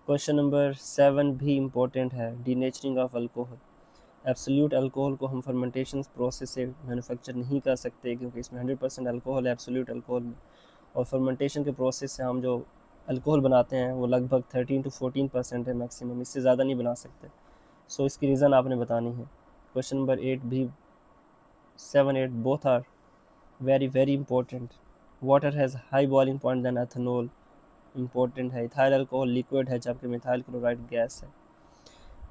क्वेश्चन नंबर 7 भी इम्पोर्टेंट है, denaturing of alcohol. Absolute alcohol को हम फर्मेंटेशन प्रोसेस से मैन्युफैक्चर नहीं कर सकते क्योंकि इसमें 100% अल्कोहल है एब्सोल्यूट अल्कोहल में, और फर्मेंटेशन के प्रोसेस से हम जो अल्कोहल बनाते हैं वो लगभग 13 to 14% है मैक्सिमम, इससे ज़्यादा नहीं बना सकते। सो इसकी रीज़न आपने बतानी है। क्वेश्चन नंबर 8 भी 7, 8 both are very very important. Water has high boiling point than ethanol, important है। इथाइल अल्कोहल लिक्विड है जबकि मिथाइल क्लोराइड गैस है।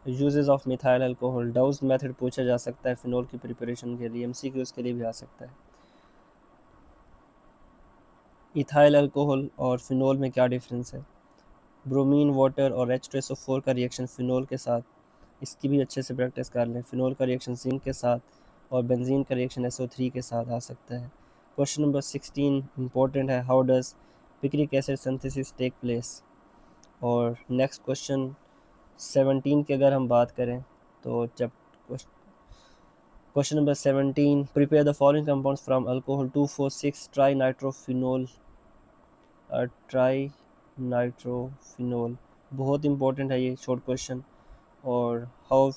Uses of methyl alcohol, Dow's method पूछा जा सकता है फिनोल की प्रिपरेशन के लिए, एमसीक्यूज के लिए भी आ सकता है। इथाइल अल्कोहल और फिनोल में क्या डिफरेंस है, ब्रोमीन वाटर और H2SO4 का रिएक्शन फिनोल के साथ, इसकी भी अच्छे से प्रैक्टिस कर लें। फिनोल का रिएक्शन जिंक के साथ और बेंजीन का रिएक्शन SO3 के साथ आ सकता है। क्वेश्चन नंबर 16 इंपॉर्टेंट है, how does picric acid synthesis take place. और नेक्स्ट क्वेश्चन 17 की अगर हम बात करें तो जब question number 17, prepare the following compounds from alcohol 2,4,6 tri nitrophenol, बहुत इंपॉर्टेंट है ये शॉर्ट क्वेश्चन। और how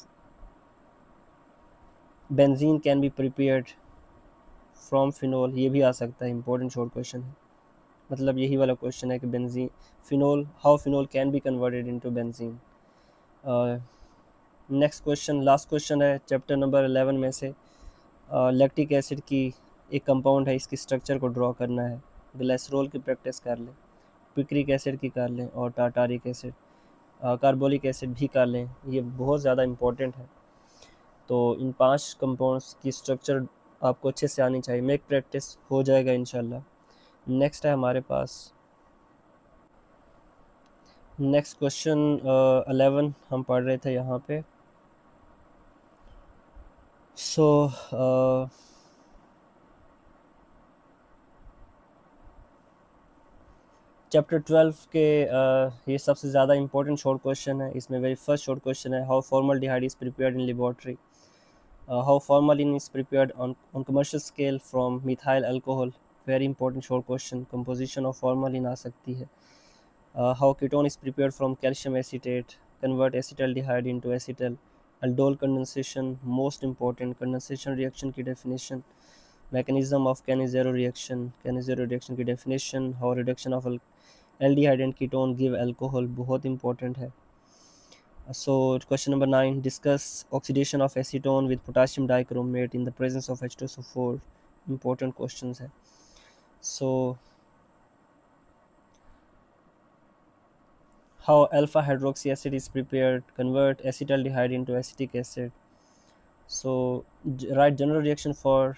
benzene can be prepared from phenol, ये भी आ सकता है, इंपॉर्टेंट शॉर्ट क्वेश्चन है। मतलब यही वाला क्वेश्चन है कि benzene phenol, how phenol can be converted into benzene. Next question last question है चैप्टर नंबर 11 में से, लैक्टिक एसिड की एक कंपाउंड है, इसकी स्ट्रक्चर को ड्रॉ करना है। ग्लाइसरॉल की प्रैक्टिस कर लें, पिक्रिक एसिड की कर लें, और टाटारिक एसिड, कार्बोलिक एसिड भी कर लें, ये बहुत ज़्यादा इंपॉर्टेंट है। तो इन 5 कंपाउंड्स की स्ट्रक्चर आपको अच्छे से आनी चाहिए, मेक प्रैक्टिस हो जाएगा इंशाल्लाह। नेक्स्ट है हमारे पास नेक्स्ट क्वेश्चन 11 हम पढ़ रहे थे यहाँ पे। सो चैप्टर 12 के ये सबसे ज़्यादा इंपॉर्टेंट शॉर्ट क्वेश्चन है। इसमें वेरी फर्स्ट शॉर्ट क्वेश्चन है, how formaldehyde is prepared in laboratory. How formalin is prepared on commercial scale from methyl alcohol, very important short question. Composition of formalin आ सकती है। How ketone is prepared from calcium acetate, convert acetaldehyde into acetal. Aldol condensation, most important, condensation reaction की definition. Mechanism of Cannizzaro reaction की definition. How reduction of aldehyde and ketone give alcohol, बहुत important है। So question number 9, discuss oxidation of acetone with potassium dichromate in the presence of H2SO4, important questions है। So how alpha hydroxy acid is prepared, convert acetaldehyde into acetic acid. So write general reaction for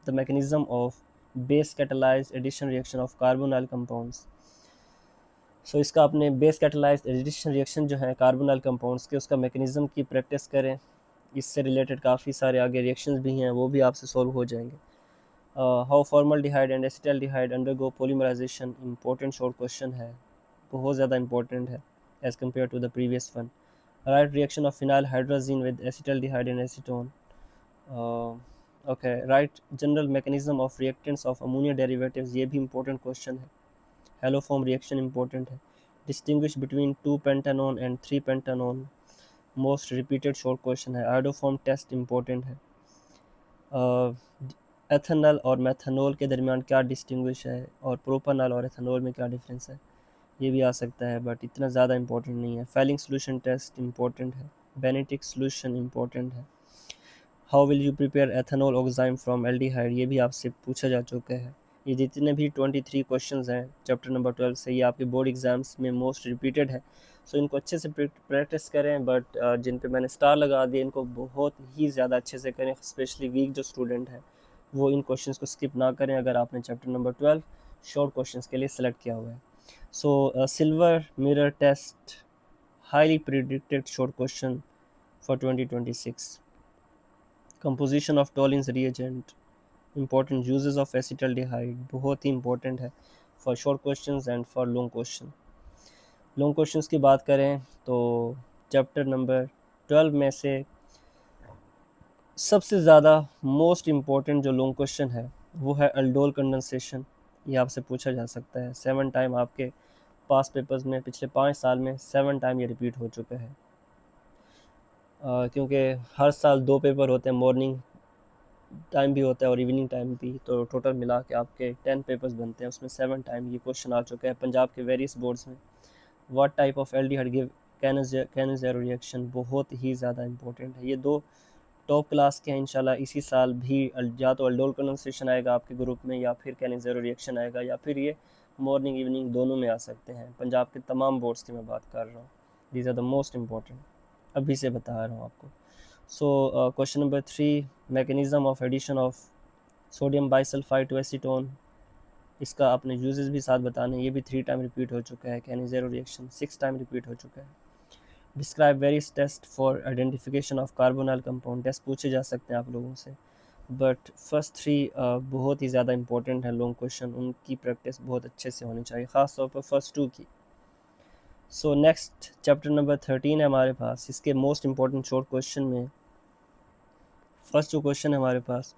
the mechanism of base catalyzed addition reaction of carbonyl compounds. सो इसका अपने base catalysed addition reaction जो है carbonyl compounds के, उसका mechanism की practice करें। इससे related काफ़ी सारे आगे रिएक्शंस भी हैं, वो भी आपसे सॉल्व हो जाएंगे। How formaldehyde and acetaldehyde undergo polymerization, important short question है, बहुत ज़्यादा इंपॉर्टेंट है as compare to the previous one. Write reaction of phenyl hydrazine with acetaldehyde and acetone. Okay, write general mechanism of reactants of ammonia derivatives, ये भी important question है। Haloform reaction important है। Distinguish between 2 pentanone and 3 pentanone, most repeated short question है। Iodoform test important है। Ethanol और methanol के दरमियान क्या डिस्टिंग्विश है, और प्रोपानॉल और एथेनॉल में क्या डिफरेंस है, ये भी आ सकता है बट इतना ज़्यादा इंपॉर्टेंट नहीं है। फेलिंग सोल्यूशन टेस्ट इंपॉर्टेंट है। बेनेटिक सोल्यूशन इंपॉर्टेंट है। How will you prepare ethanol oxime from aldehyde, ये भी आपसे पूछा जा चुका है। ये जितने भी 23 क्वेश्चंस हैं चैप्टर नंबर 12 से, ये आपके बोर्ड एग्जाम्स में मोस्ट रिपीटेड है। सो इनको अच्छे से प्रैक्टिस करें, बट जिन पे मैंने स्टार लगा दिए इनको बहुत ही ज़्यादा अच्छे से करें। स्पेशली वीक जो स्टूडेंट है वो इन क्वेश्चंस को स्किप ना करें अगर आपने चैप्टर नंबर 12 शॉर्ट क्वेश्चंस के लिए सेलेक्ट किया हुआ है। So silver mirror test, highly predicted short question for 2026। Composition of Tollens reagent, important uses of acetaldehyde, बहुत ही इंपॉर्टेंट है for short questions and for long question. Long questions की बात करें तो चैप्टर नंबर 12 में से सबसे ज़्यादा मोस्ट इम्पॉर्टेंट जो लॉन्ग क्वेश्चन है वो है अल्डोल कंडेंसेशन। ये आपसे पूछा जा सकता है 7 टाइम, आपके पास पेपर्स में पिछले 5 साल में 7 टाइम ये रिपीट हो चुका है। क्योंकि हर साल 2 पेपर होते हैं, मॉर्निंग टाइम भी होता है और इवनिंग टाइम भी, तो टोटल मिला के आपके 10 पेपर्स बनते हैं, उसमें 7 टाइम ये क्वेश्चन आ चुका है पंजाब के वेरियस बोर्ड्स में। What type of aldehyde give can reaction, बहुत ही ज़्यादा इंपॉर्टेंट है। ये दो टॉप क्लास के हैं। इंशाल्लाह इसी साल भी या तो अल्डोल कंडेंसेशन आएगा आपके ग्रुप में, या फिर कैन रिएक्शन आएगा, या फिर ये मॉर्निंग इवनिंग दोनों में आ सकते हैं। पंजाब के तमाम बोर्ड्स की मैं बात कर रहा हूँ। These are the most important, अभी से बता रहा हूँ आपको। So question number 3, mechanism of addition of sodium bisulphite to acetone, इसका आपने यूजेस भी साथ बताने, ये भी 3 टाइम रिपीट हो चुका है। कैन रिएक्शन 6 टाइम रिपीट हो चुका है। Describe various test for identification of carbonyl compound, test पूछे जा सकते हैं आप लोगों से, बट फर्स्ट 3 बहुत ही ज़्यादा इंपॉर्टेंट है लॉन्ग क्वेश्चन, उनकी प्रैक्टिस बहुत अच्छे से होनी चाहिए, ख़ास तौर पर फर्स्ट 2 की। सो नेक्स्ट चैप्टर नंबर 13 है हमारे पास। इसके मोस्ट इम्पॉर्टेंट शॉर्ट क्वेश्चन में फर्स्ट जो क्वेश्चन है हमारे पास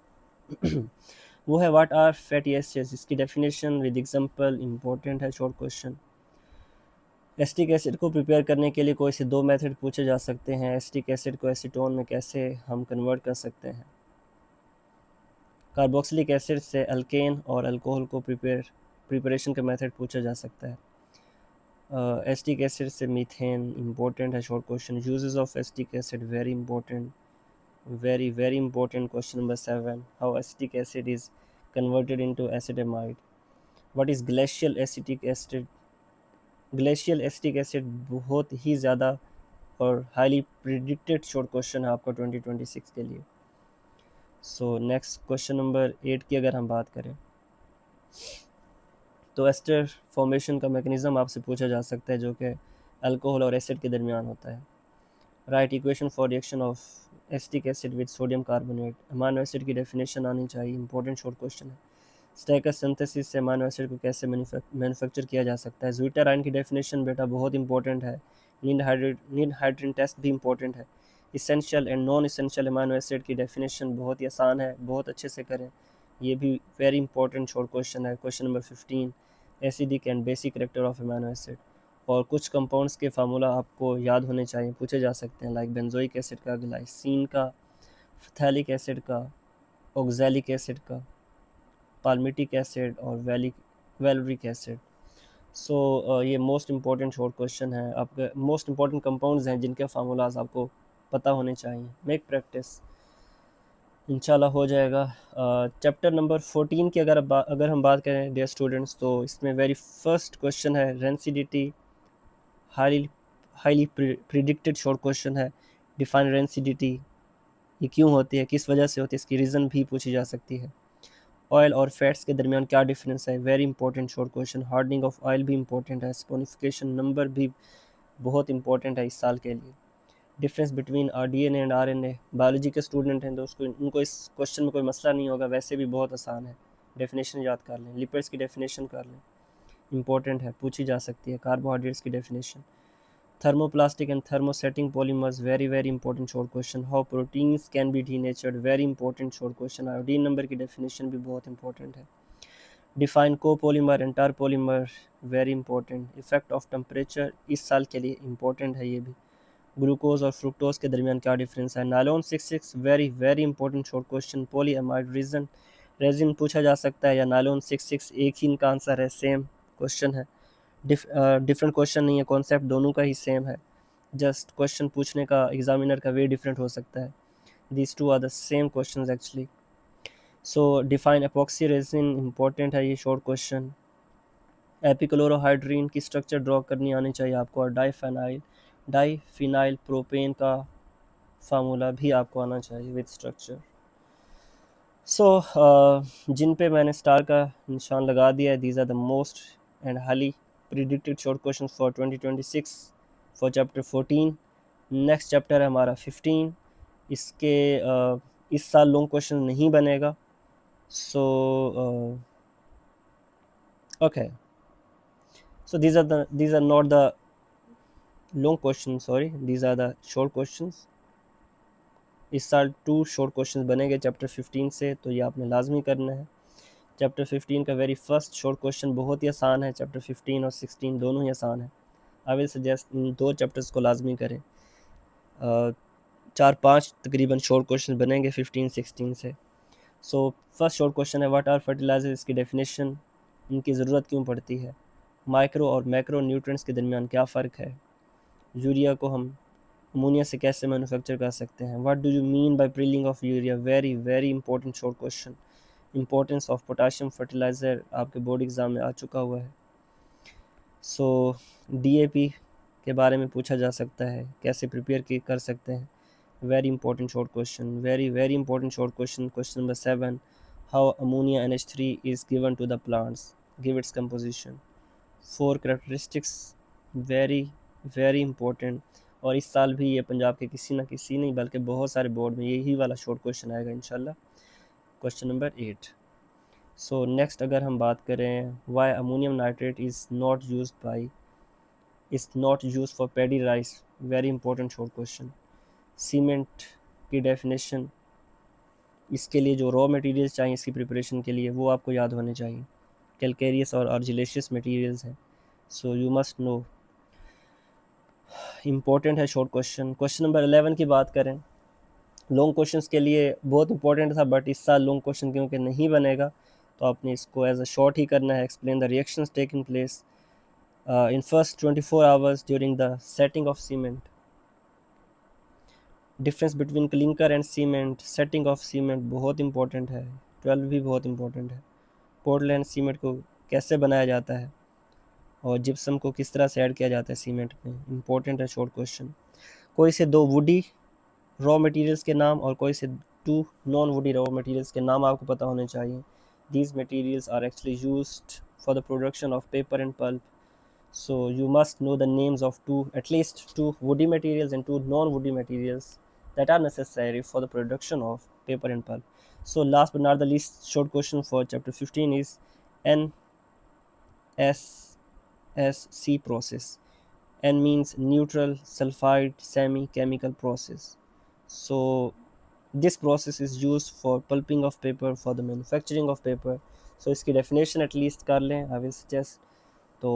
वो है व्हाट आर फैटी एसिड्स, इसकी डेफिनेशन विद एग्जांपल इंपॉर्टेंट है शॉर्ट क्वेश्चन। एसिटिक एसिड को प्रिपेयर करने के लिए कोई से 2 मेथड पूछे जा सकते हैं। एसिटिक एसिड को एसीटोन में कैसे हम कन्वर्ट कर सकते हैं। कार्बोक्सिलिक एसिड से अल्केन और अल्कोहल को प्रिपरेशन का मेथड पूछा जा सकता है। एसिटिक एसिड से मीथेन इंपॉर्टेंट है short question. Uses of acetic acid very important, very important. Question number 7, how acetic acid is converted into acetamide. What is glacial acetic acid? Glacial acetic acid बहुत ही ज़्यादा और highly predicted short question है आपका 2026 के लिए। सो next question number 8 की अगर हम बात करें तो एस्टर फॉर्मेशन का मैकेनिज्म आपसे पूछा जा सकता है, जो कि अल्कोहल और एसिड के दरमियान होता है। Right equation for reaction of acetic acid with sodium carbonate, amino acid की डेफिनेशन आनी चाहिए, इंपॉर्टेंट शॉर्ट क्वेश्चन है। स्टैकर सिंथेसिस से अमाइनो एसिड को कैसे मैन्युफैक्चर किया जा सकता है। ज़्विटर आयन की डेफिनेशन बेटा बहुत इंपॉर्टेंट है। नीड हाइड्रोजन टेस्ट भी इंपॉर्टेंट है। Essential and non essential amino acid की डेफिनेशन बहुत ही आसान है, बहुत अच्छे से करें, ये भी वेरी इंपॉर्टेंट शॉर्ट क्वेश्चन है। Question number 15, acidic and basic character of amino acid, और कुछ कंपाउंड्स के फार्मूला आपको याद होने चाहिए, पूछे जा सकते हैं, लाइक बेंजोइक एसिड का, ग्लाइसिन का, फिथैलिक एसिड का, ऑक्सैलिक एसिड का, पाल्मिटिक एसिड और वैल्यूरिक एसिड। सो ये मोस्ट इम्पॉर्टेंट शॉर्ट क्वेश्चन है। आपके मोस्ट इम्पॉर्टेंट कंपाउंड्स हैं जिनके फार्मूलाज आपको पता होने चाहिए। मेक प्रैक्टिस, इंशाल्लाह हो जाएगा। चैप्टर नंबर 14 की अगर हम बात करें डियर स्टूडेंट्स, तो इसमें वेरी फर्स्ट क्वेश्चन है rancidity, highly predicted short question है। डिफाइन रेंसिडिटी, ये क्यों होती है, किस वजह से होती है, इसकी रीज़न भी पूछी जा सकती है। ऑयल और फैट्स के दरमियान क्या डिफरेंस है, very important short question. Hardening of oil भी इंपॉर्टेंट है। स्पोनिफिकेशन नंबर भी बहुत इंपॉर्टेंट है इस साल के लिए। Difference between RDNA and RNA, biology के स्टूडेंट हैं दोस्तों, उनको इस क्वेश्चन में कोई मसला नहीं होगा, वैसे भी बहुत आसान है, डेफिनेशन याद कर लें। लिपिड्स की डेफिनेशन कर लें, इंपॉर्टेंट है, पूछी जा सकती है। कार्बोहाइड्रेट्स की definition. Thermoplastic and thermosetting polymers, very important short question. How proteins can be denatured, very important short question. Iodine number की डेफिनेशन भी बहुत इंपॉर्टेंट है। Define copolymer and terpolymer, very important. Effect of temperature इस साल के लिए important है ये भी। ग्लूकोज और फ्रुक्टोज के दरमियान क्या डिफरेंस है। Nylon 66, very important short question. Polyamide resin पूछा जा सकता है या नायलॉन 66, एक ही इनका आंसर है, सेम क्वेश्चन है। डिफरेंट क्वेश्चन नहीं है, कॉन्सेप्ट दोनों का ही सेम है, जस्ट क्वेश्चन पूछने का एग्जामिनर का वे डिफरेंट हो सकता है। These two are the same questions actually. So define epoxy resin, important है ये शॉर्ट क्वेश्चन। एपिक्लोरोहाइड्रीन की स्ट्रक्चर ड्रॉ करनी आनी चाहिए आपको, और डाईफिनाइल प्रोपेन का फार्मूला भी आपको आना चाहिए विद स्ट्रक्चर। सो जिन पे मैंने स्टार का निशान लगा दिया है, these are the most and highly predicted short question for 2026 for chapter 14। Next chapter है हमारा 15। इसके इस साल लॉन्ग क्वेश्चन नहीं बनेगा। So okay, so these are not the long questions, sorry, these are the short questions। इस साल 2 short questions बनेंगे चैप्टर 15 से, तो ये आपने लाजमी करना है। चैप्टर 15 का वेरी फर्स्ट शॉर्ट क्वेश्चन बहुत ही आसान है, चैप्टर 15 और 16 दोनों ही आसान है। आई विल सजेस्ट इन 2 चैप्टर्स को लाजमी करें। 4-5 तकरीबन शॉर्ट क्वेश्चन बनेंगे 15-16 से। सो फर्स्ट शॉर्ट क्वेश्चन है, व्हाट आर फर्टिलाइजर, इसकी डेफिनेशन, इनकी ज़रूरत क्यों पड़ती है, माइक्रो और मैक्रो न्यूट्रिएंट्स के दरमियान क्या फ़र्क है, यूरिया को हम अमोनिया से कैसे मैन्युफैक्चर कर सकते हैं, what do you mean by prilling of urea, very very important short question. Importance of potassium fertiliser आपके बोर्ड एग्ज़ाम में आ चुका हुआ है। सो डीएपी के बारे में पूछा जा सकता है, कैसे प्रिपेयर कर सकते हैं, very important short question, very very important short question. Question number 7, how ammonia NH3 is given to the plants, give its composition, 4 characteristics, very very important. और इस साल भी ये पंजाब के किसी ना किसी नहीं बल्कि बहुत सारे बोर्ड में यही वाला शॉर्ट क्वेश्चन आएगा इंशाल्लाह। Question number 8। सो नेक्स्ट अगर हम बात करें, why ammonium nitrate is not use for paddy rice, very important short question. Cement की डेफिनेशन, इसके लिए जो रॉ मटेरियल्स चाहिए इसकी प्रिपरेशन के लिए वो आपको याद होने चाहिए, कैलकेरियस और आर्जिलेशियस मटेरियल्स हैं, so you must no, important है शॉर्ट क्वेश्चन। क्वेश्चन नंबर 11 की बात करें, लॉन्ग क्वेश्चंस के लिए बहुत इंपॉर्टेंट था, बट इस साल लॉन्ग क्वेश्चन क्योंकि नहीं बनेगा तो आपने इसको एज अ शॉर्ट ही करना है। Explain the reactions taking place in first 24 hours during the setting of cement, difference between clinker and cement, setting of cement बहुत इंपॉर्टेंट है, 12 भी बहुत इंपॉर्टेंट है। पोर्टलैंड सीमेंट को कैसे बनाया जाता है और जिप्सम को किस तरह से ऐड किया जाता है सीमेंट में, इंपॉर्टेंट है शॉर्ट क्वेश्चन। कोई से 2 वुडी रॉ मटेरियल्स के नाम और कोई से 2 नॉन वुडी रॉ मटेरियल्स के नाम आपको पता होने चाहिए। These materials are actually used for the production of paper and pulp, so you must know the names of at least 2 woody materials and 2 non-woody materials that are necessary for the production of paper and pulp. So last but not the least short question for chapter 15 is NSSC process. N means neutral sulfide semi chemical process. So this process is used for pulping of paper, for the manufacturing of paper. So इसकी definition at least कर लें, I will suggest। तो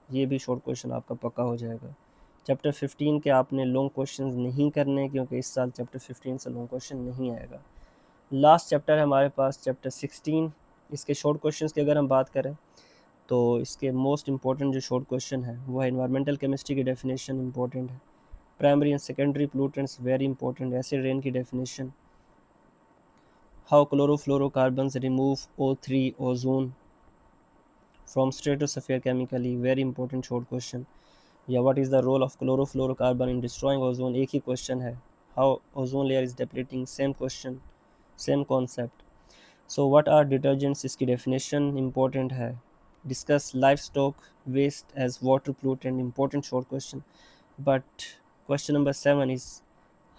ये भी short question आपका पक्का हो जाएगा। चैप्टर 15 के आपने लॉन्ग क्वेश्चंस नहीं करने क्योंकि इस साल चैप्टर 15 से लॉन्ग क्वेश्चन नहीं आएगा। लास्ट चैप्टर है हमारे पास चैप्टर 16। इसके शॉर्ट क्वेश्चंस की अगर हम बात करें तो इसके मोस्ट इंपॉर्टेंट जो शॉर्ट क्वेश्चन है वो है एनवायरमेंटल केमिस्ट्री की डेफिनेशन, इंपॉर्टेंट है। Primary and secondary pollutants, very important. Acid rain की definition, how chlorofluorocarbons remove O3 ozone from stratosphere chemically, very important short question। या what is the role of chlorofluorocarbon in destroying ozone, एक ही question है। how ozone layer is depleting, same question, same concept। so what are detergents, इसकी definition important है। discuss livestock waste as water pollutant, important short question। but question number 7 is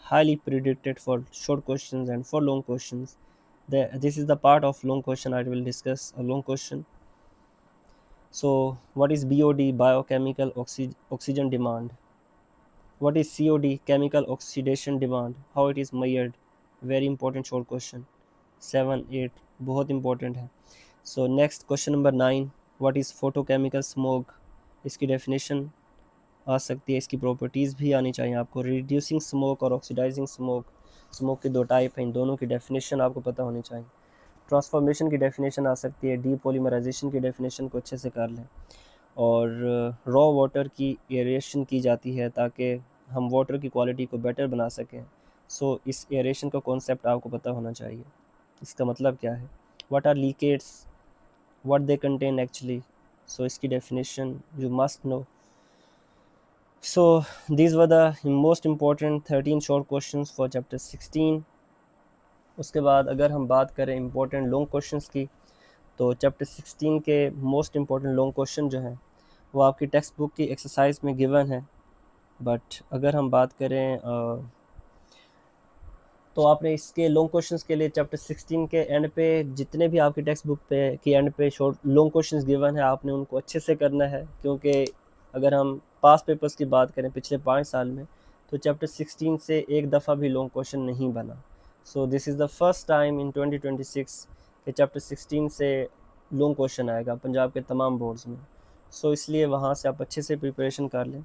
highly predicted for short questions and for long questions। this is the part of long question I will discuss a long question। So what is BOD, biochemical oxygen demand, what is COD, chemical oxidation demand, how it is measured, very important short question। 7 8 बहुत important है। So next question number 9, what is photochemical smoke, इसकी definition आ सकती है, इसकी properties भी आनी चाहिए आपको। रिड्यूसिंग स्मोक और ऑक्सीडाइजिंग स्मोक, स्मोक के 2 टाइप हैं, इन दोनों की डेफिनेशन आपको पता होनी चाहिए। ट्रांसफॉर्मेशन की डेफिनेशन आ सकती है, डीपॉलीमराइजेशन की डेफिनेशन को अच्छे से कर लें। और रॉ वाटर की एयरेशन की जाती है ताकि हम वाटर की क्वालिटी को बेटर बना सकें। सो इस एयरेशन का कॉन्सेप्ट आपको पता होना चाहिए, इसका मतलब क्या है, what are leachates, what they contain actually. So इसकी definition you must know. So these were the most important 13 short questions for chapter 16। उसके बाद अगर हम बात करें इम्पोर्टेंट लॉन्ग क्वेश्चंस की, तो चैप्टर 16 के मोस्ट इम्पॉर्टेंट लॉन्ग क्वेश्चन जो हैं वो आपकी टेक्स्ट बुक की एक्सरसाइज में गिवन है। बट अगर हम बात करें तो आपने इसके लॉन्ग क्वेश्चंस के लिए चैप्टर 16 के एंड पे जितने भी आपकी टेक्स्ट बुक पे की एंड पे शॉर्ट लॉन्ग क्वेश्चंस गिवन है, आपने उनको अच्छे से करना है। क्योंकि अगर हम पास पेपर्स की बात करें पिछले 5 साल में, तो चैप्टर 16 से एक दफ़ा भी लॉन्ग क्वेश्चन नहीं बना। सो this is the first time in 2026 कि चैप्टर 16 से लॉन्ग क्वेश्चन आएगा पंजाब के तमाम बोर्ड्स में। सो इसलिए वहाँ से आप अच्छे से प्रिपरेशन कर लें।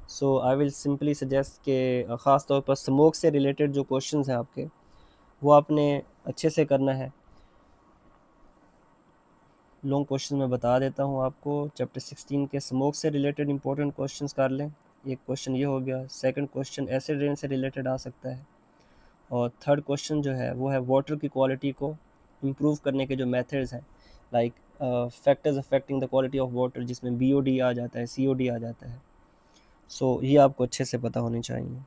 सो आई विल सिंपली सजेस्ट कि ख़ास तौर पर स्मोक से रिलेटेड जो क्वेश्चंस हैं आपके, वो आपने अच्छे से करना है। लॉन्ग क्वेश्चन मैं बता देता हूँ आपको। चैप्टर 16 के स्मोक से रिलेटेड इंपॉर्टेंट क्वेश्चंस कर लें। एक क्वेश्चन ये हो गया। सेकंड क्वेश्चन एसिड रेन से रिलेटेड आ सकता है। और थर्ड क्वेश्चन जो है वो है वाटर की क्वालिटी को इम्प्रूव करने के जो मेथड्स हैं, like factors affecting the quality of water, जिसमें BOD आ जाता है, COD आ जाता है। सो ये आपको अच्छे से पता होनी चाहिए।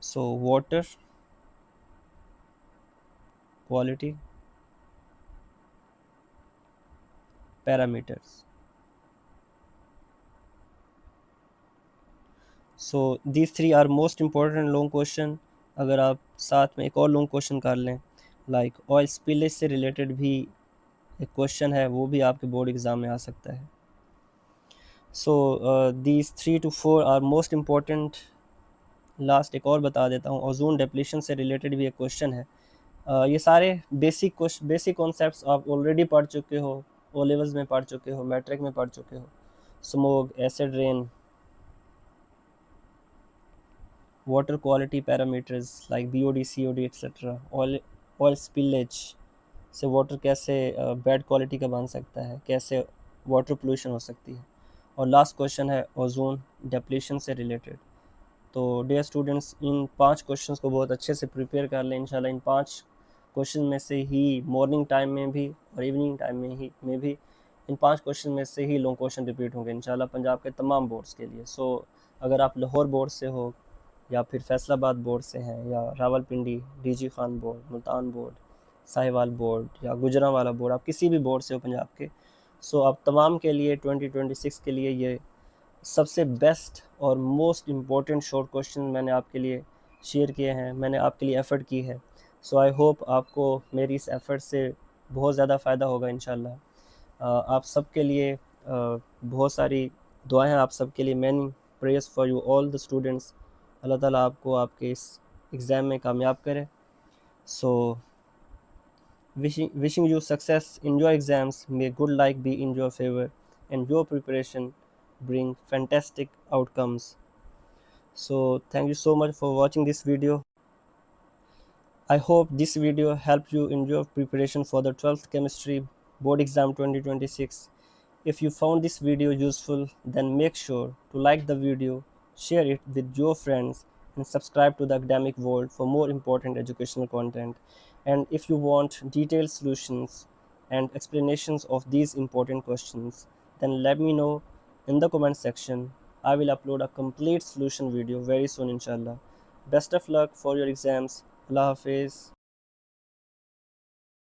So water quality parameters. So these three are most important long question। अगर आप साथ में एक और लॉन्ग क्वेश्चन कर लें, लाइक ऑयल स्पिलेज से रिलेटेड भी एक क्वेश्चन है, वो भी आपके बोर्ड एग्ज़ाम में आ सकता है। So these 3 to 4 are most important. Last एक और बता देता हूँ, ओजोन डिप्लीशन से रिलेटेड भी एक क्वेश्चन है। ये सारे बेसिक कॉन्सेप्ट्स आप ऑलरेडी पढ़ चुके हो, ओ लेवल्स में पढ़ चुके हो, मैट्रिक में पढ़ चुके हो। Smoke, acid rain, water quality parameters like BOD, COD etc. Oil spillage से वाटर कैसे बैड क्वालिटी का बन सकता है, कैसे वाटर पोल्यूशन हो सकती है। और लास्ट क्वेश्चन है ओजोन डिप्लीशन से रिलेटेड। तो डियर स्टूडेंट्स, इन 5 क्वेश्चंस को बहुत अच्छे से प्रिपेयर कर लें। इंशाल्लाह इन 5 क्वेश्चन में से ही मॉर्निंग टाइम में भी और इवनिंग टाइम में भी इन 5 क्वेश्चन में से ही लॉन्ग क्वेश्चन रिपीट होंगे इंशाल्लाह पंजाब के तमाम बोर्ड्स के लिए। सो अगर आप लाहौर बोर्ड से हो, या फिर फैसलाबाद बोर्ड से हैं, या Rawalpindi, DG Khan board, Multan board, Sahiwal board, या गुजरांवाला बोर्ड, आप किसी भी बोर्ड से हो पंजाब के, सो आप तमाम के लिए 2026 के लिए ये सबसे बेस्ट और मोस्ट इम्पॉर्टेंट शॉर्ट क्वेश्चन मैंने आपके लिए शेयर किए हैं, मैंने आपके लिए एफ़र्ट की है। सो आई होप आपको मेरी इस एफ़र्ट से बहुत ज़्यादा फ़ायदा होगा इंशाल्लाह। आप सबके लिए बहुत सारी दुआएं हैं, आप सबके लिए। Many prayers for you all the students. Allah Taala आपको आपके इस एग्ज़ाम में कामयाब करे। सो wishing you success in your exams. May good luck be in your favor and your preparation bring fantastic outcomes. So thank you so much for watching this video. I hope this video helped you in your preparation for the 12th chemistry board exam 2026. If you found this video useful, then make sure to like the video, share it with your friends, and subscribe to the Academic World for more important educational content. And if you want detailed solutions and explanations of these important questions, then let me know in the comment section. I will upload a complete solution video very soon, inshallah. Best of luck for your exams. Allah Hafiz.